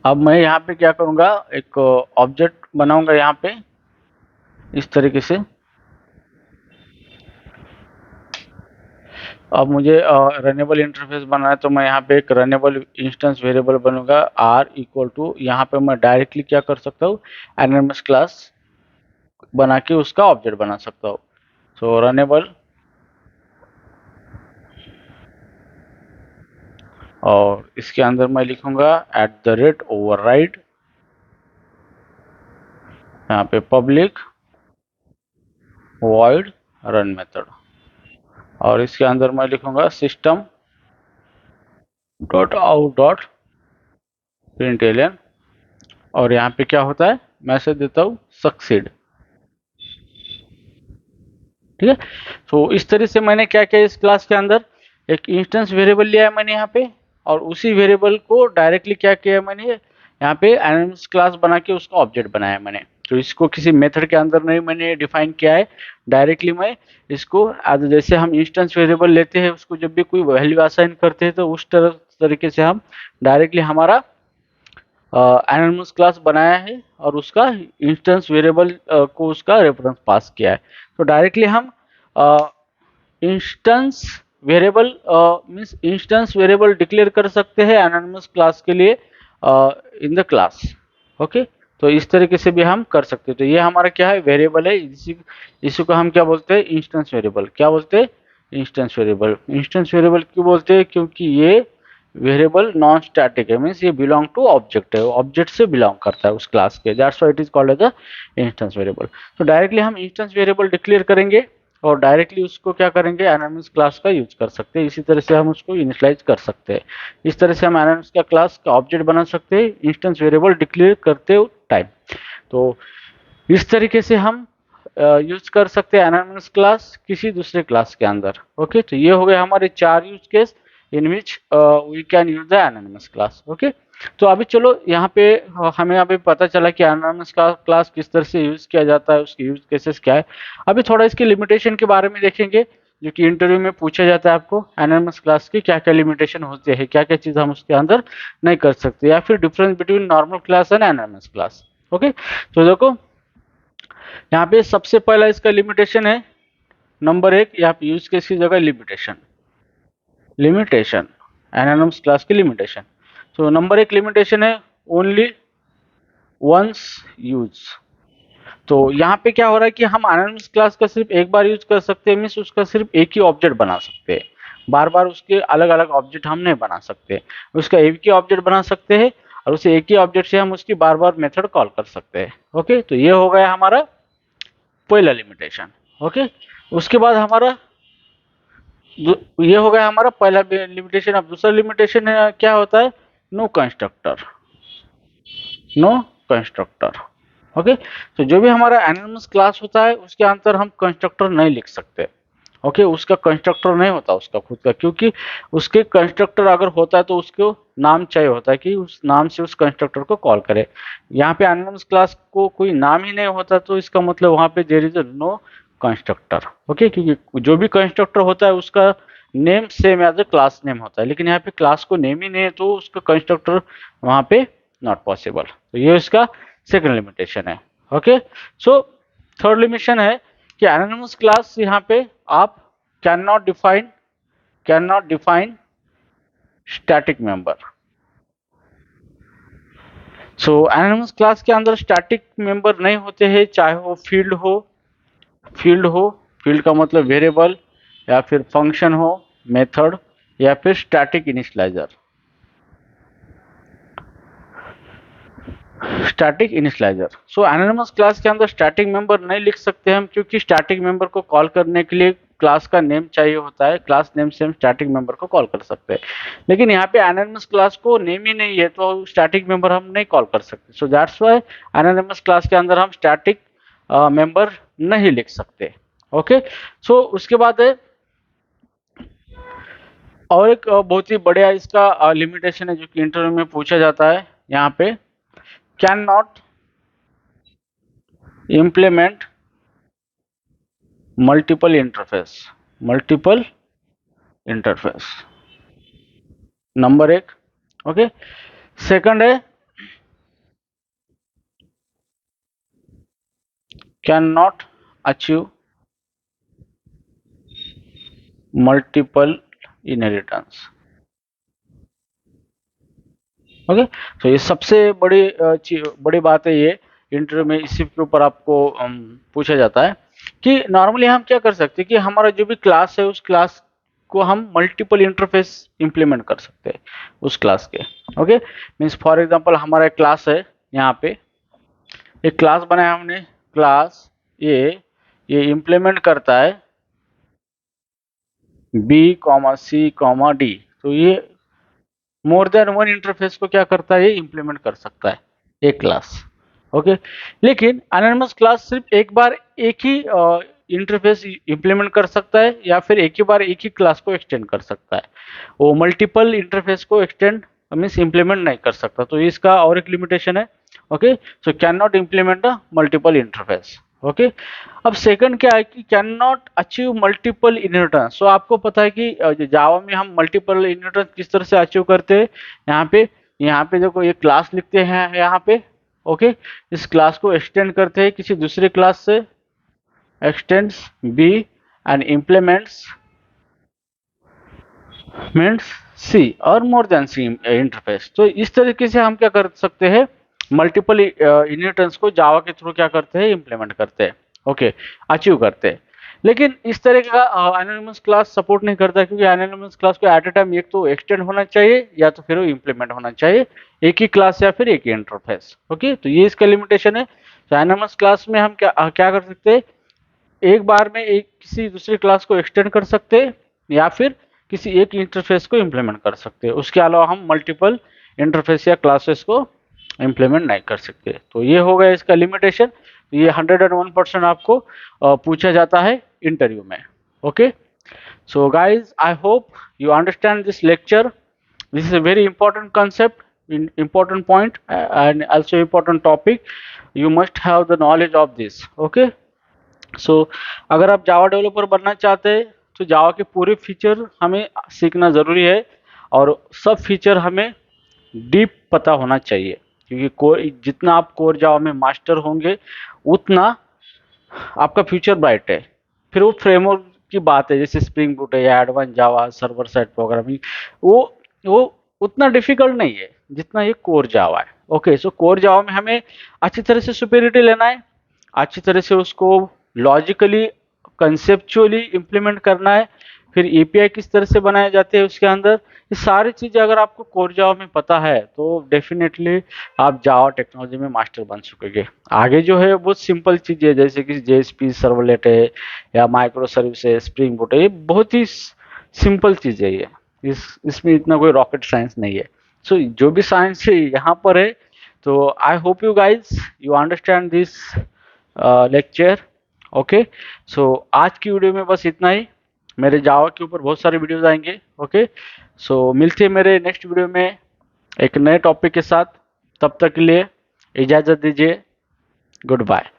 अब मैं यहाँ पे क्या करूँगा, एक ऑब्जेक्ट बनाऊंगा यहाँ पे इस तरीके से। अब मुझे रनेबल इंटरफेस बनाना है, तो मैं यहाँ पे एक रनेबल इंस्टेंस वेरिएबल बनूंगा आर इक्वल टू, यहाँ पे मैं डायरेक्टली क्या कर सकता हूँ, एनोनिमस क्लास बना के उसका ऑब्जेक्ट बना सकता हूँ। सो रनेबल, और इसके अंदर मैं लिखूंगा @override, यहाँ पे पब्लिक void रन मेथड, और इसके अंदर मैं लिखूंगा system dot out dot println, और यहाँ पे क्या होता है, मैसेज देता हूँ सक्सीड। ठीक है, तो इस तरह से मैंने क्या किया, इस क्लास के अंदर एक इंस्टेंस वेरिएबल लिया है मैंने यहाँ पे, और उसी वेरिएबल को डायरेक्टली क्या किया मैंने, यहाँ पे एनोनिमस क्लास बना के उसका ऑब्जेक्ट बनाया मैंने। तो इसको किसी मेथड के अंदर नहीं मैंने डिफाइन किया है, डायरेक्टली मैं इसको जैसे हम इंस्टेंस वेरिएबल लेते हैं उसको जब भी कोई वैल्यू असाइन करते हैं, तो उस तरीके से हम डायरेक्टली हमारा एनोनिमस क्लास बनाया है और उसका इंस्टेंस वेरिएबल को उसका रेफरेंस पास किया है। तो डायरेक्टली हम instance variable means instance variable declare कर सकते हैं एनोनिमस क्लास के लिए इन द क्लास। ओके, तो इस तरीके से भी हम कर सकते हैं। तो ये हमारा क्या है, वेरिएबल है, इसी को हम क्या बोलते हैं, इंस्टेंस वेरिएबल। क्या बोलते हैं, इंस्टेंस वेरिएबल। इंस्टेंस वेरिएबल क्यों बोलते हैं, क्योंकि ये वेरिएबल नॉन स्टैटिक है, मीन्स ये बिलोंग टू ऑब्जेक्ट है, ऑब्जेक्ट से बिलोंग करता है उस क्लास के, that's why it is called as a instance variable. तो डायरेक्टली हम इंस्टेंस वेरिएबल डिक्लेयर करेंगे और डायरेक्टली उसको क्या करेंगे, एनोनिमस क्लास का यूज कर सकते हैं। इसी तरह से हम उसको इनिशियलाइज कर सकते हैं। इस तरह से हम एनोनिमस का क्लास का ऑब्जेक्ट बना सकते हैं इंस्टेंस वेरिएबल डिक्लेयर करते टाइम। तो इस तरीके से हम यूज कर सकते हैं एनोनिमस क्लास किसी दूसरे क्लास के अंदर। ओके, तो ये हो गए हमारे 4 use case in which we can use the anonymous class. Okay, तो अभी चलो यहाँ पे हमें अभी पता चला कि एनोनिमस का क्लास किस तरह से यूज किया जाता है, उसके यूज केसेस क्या है। अभी थोड़ा इसकी लिमिटेशन के बारे में देखेंगे, जो कि इंटरव्यू में पूछा जाता है आपको, एनोनिमस क्लास की क्या क्या लिमिटेशन होते हैं, क्या क्या चीज हम उसके अंदर नहीं कर सकते, या फिर difference between normal class and anonymous class. Okay, तो देखो यहाँ पे सबसे पहला इसका लिमिटेशन है नंबर 1, यहाँ पे यूज केस की जगह लिमिटेशन, लिमिटेशन एनोनिमस क्लास की लिमिटेशन। तो नंबर 1 लिमिटेशन है ओनली वंस यूज। तो यहाँ पे क्या हो रहा है कि हम एनोनिमस क्लास का सिर्फ एक बार यूज कर सकते हैं, मीन्स उसका सिर्फ एक ही ऑब्जेक्ट बना सकते हैं, बार बार उसके अलग अलग ऑब्जेक्ट हम नहीं बना सकते। उसका एक ही ऑब्जेक्ट बना सकते हैं और उसे एक ही ऑब्जेक्ट से हम उसकी बार बार मेथड कॉल कर सकते हैं। ओके, तो ये हो गया हमारा पहला लिमिटेशन। ओके, उसके बाद हमारा ये हो गया हमारा पहला लिमिटेशन। अब दूसरा लिमिटेशन है, क्या होता है, no constructor, no constructor. Okay, तो जो भी हमारा एनोनिमस क्लास होता है उसके अंदर हम कंस्ट्रक्टर नहीं लिख सकते। ओके, उसका कंस्ट्रक्टर नहीं होता उसका खुद का, क्योंकि उसके कंस्ट्रक्टर अगर होता है तो उसको नाम चाहिए होता है कि उस नाम से उस कंस्ट्रक्टर को कॉल करे। यहाँ पे एनोनिमस क्लास को कोई नाम ही नहीं होता, तो इसका मतलब वहाँ पे there is no constructor. Okay, क्योंकि जो भी कंस्ट्रक्टर होता है उसका name same as a class name होता है, लेकिन यहाँ पे क्लास को नेम ही नहीं है तो उसका कंस्ट्रक्टर वहाँ पे नॉट पॉसिबल। तो ये इसका सेकंड लिमिटेशन है। ओके, सो थर्ड लिमिटेशन है कि एनोनिमस क्लास यहाँ पे आप can not define static member. So anonymous class के अंदर स्टैटिक मेंबर नहीं होते हैं, चाहे वो फील्ड हो, फील्ड का मतलब वेरिएबल, या फिर फंक्शन हो, मेथड, या फिर स्टैटिक इनिशियलाइजर। स्टैटिक इनिशियलाइजर, सो एनोनिमस क्लास के अंदर स्टैटिक मेंबर नहीं लिख सकते हम, क्योंकि स्टैटिक मेंबर को कॉल करने के लिए क्लास का नेम चाहिए होता है, क्लास नेम से हम स्टैटिक मेंबर को कॉल कर सकते हैं। लेकिन यहाँ पे एनोनिमस क्लास को नेम ही नहीं है तो स्टैटिक मेंबर हम नहीं कॉल कर सकते। So that's why anonymous class के अंदर हम स्टैटिक मेंबर नहीं लिख सकते। ओके, सो उसके बाद है और एक बहुत ही बढ़िया इसका लिमिटेशन है जो कि इंटरव्यू में पूछा जाता है, यहाँ पे can not implement multiple interface number एक। ओके, सेकंड है can not achieve multiple inheritance. Okay, तो ये सबसे बड़ी बात है, ये इंटरव्यू में इसी के ऊपर आपको पूछा जाता है कि नॉर्मली हम क्या कर सकते हैं कि हमारा जो भी क्लास है उस क्लास को हम मल्टीपल इंटरफेस इंप्लीमेंट कर सकते हैं उस क्लास के। ओके, मीन्स फॉर एग्जांपल हमारा एक क्लास है, यहाँ पे एक क्लास बनाया हमने, क्लास ये इंप्लीमेंट करता है B comma C comma D. तो ये मोर देन वन इंटरफेस को क्या करता है, ये इंप्लीमेंट कर सकता है एक क्लास। ओके, लेकिन एनोनिमस क्लास सिर्फ एक बार एक ही इंटरफेस इंप्लीमेंट कर सकता है या फिर एक ही बार एक ही क्लास को एक्सटेंड कर सकता है। वो मल्टीपल इंटरफेस को एक्सटेंड मीन्स इंप्लीमेंट नहीं कर सकता, तो इसका और एक लिमिटेशन है। Okay, so can not implement a multiple interface. Okay, अब सेकंड क्या है कि can not achieve multiple inheritance. So आपको पता है कि जावा में हम मल्टीपल इनहेरिटेंस किस तरह से अचीव करते हैं। यहाँ पे देखो ये क्लास लिखते हैं यहाँ पे। ओके, इस क्लास को एक्सटेंड करते हैं किसी दूसरे क्लास से, extends b and implements means c और मोर देन सी इंटरफेस। तो इस तरीके से हम क्या कर सकते हैं, मल्टीपल इनहेरिटेंस को जावा के थ्रू क्या करते हैं, इंप्लीमेंट करते हैं। ओके, अचीव करते हैं। लेकिन इस तरह का एनोनिमस क्लास सपोर्ट नहीं करता, क्योंकि एनोनिमस क्लास को एट ए टाइम एक तो एक्सटेंड होना चाहिए या तो फिर वो इंप्लीमेंट होना चाहिए, एक ही क्लास या फिर एक ही इंटरफेस। ओके, तो ये इसका लिमिटेशन है। तो एनोनिमस क्लास में हम क्या कर सकते हैं, एक बार में एक किसी दूसरी क्लास को एक्सटेंड कर सकते हैं या फिर किसी एक इंटरफेस को इंप्लीमेंट कर सकते हैं। उसके अलावा हम मल्टीपल इंटरफेस या क्लासेस को इंप्लीमेंट नहीं कर सकते। तो ये हो गया इसका लिमिटेशन। ये 101% आपको पूछा जाता है इंटरव्यू में। Okay, so guys, I hope you understand this lecture. This is a very important concept, important point, and also important topic. You must have the knowledge of this. Okay, so अगर आप Java developer बनना चाहते हैं तो जावा के पूरे feature हमें सीखना ज़रूरी है, और सब फीचर हमें डीप पता होना चाहिए, क्योंकि जितना आप कोर जावा में मास्टर होंगे उतना आपका फ्यूचर ब्राइट है। फिर वो फ्रेमवर्क की बात है, जैसे स्प्रिंग बूट है या एडवांस जावा, सर्वर साइड प्रोग्रामिंग, वो वो उतना डिफिकल्ट नहीं है जितना ये कोर जावा है। ओके, सो कोर जावा में हमें अच्छी तरह से सुपेरिटी लेना है, अच्छी तरह से उसको लॉजिकली कंसेप्चुअली इम्प्लीमेंट करना है, फिर एपीआई किस तरह से बनाए जाते हैं उसके अंदर, ये सारी चीज़ें अगर आपको कोर जावा में पता है तो डेफिनेटली आप जावा टेक्नोलॉजी में मास्टर बन सकोगे। आगे जो है बहुत सिंपल चीज़ है, जैसे कि जेएसपी सर्वलेट है या माइक्रो सर्विस है, स्प्रिंग बूट है, ये बहुत ही सिंपल चीज़ है। ये इसमें इतना कोई रॉकेट साइंस नहीं है। सो जो भी साइंस है यहाँ पर है। तो I hope you guys you understand this lecture. Okay, so आज की वीडियो में बस इतना ही। मेरे जावा के ऊपर बहुत सारे वीडियोस आएंगे। ओके, सो मिलते हैं मेरे नेक्स्ट वीडियो में एक नए टॉपिक के साथ। तब तक के लिए इजाज़त दीजिए। Good bye.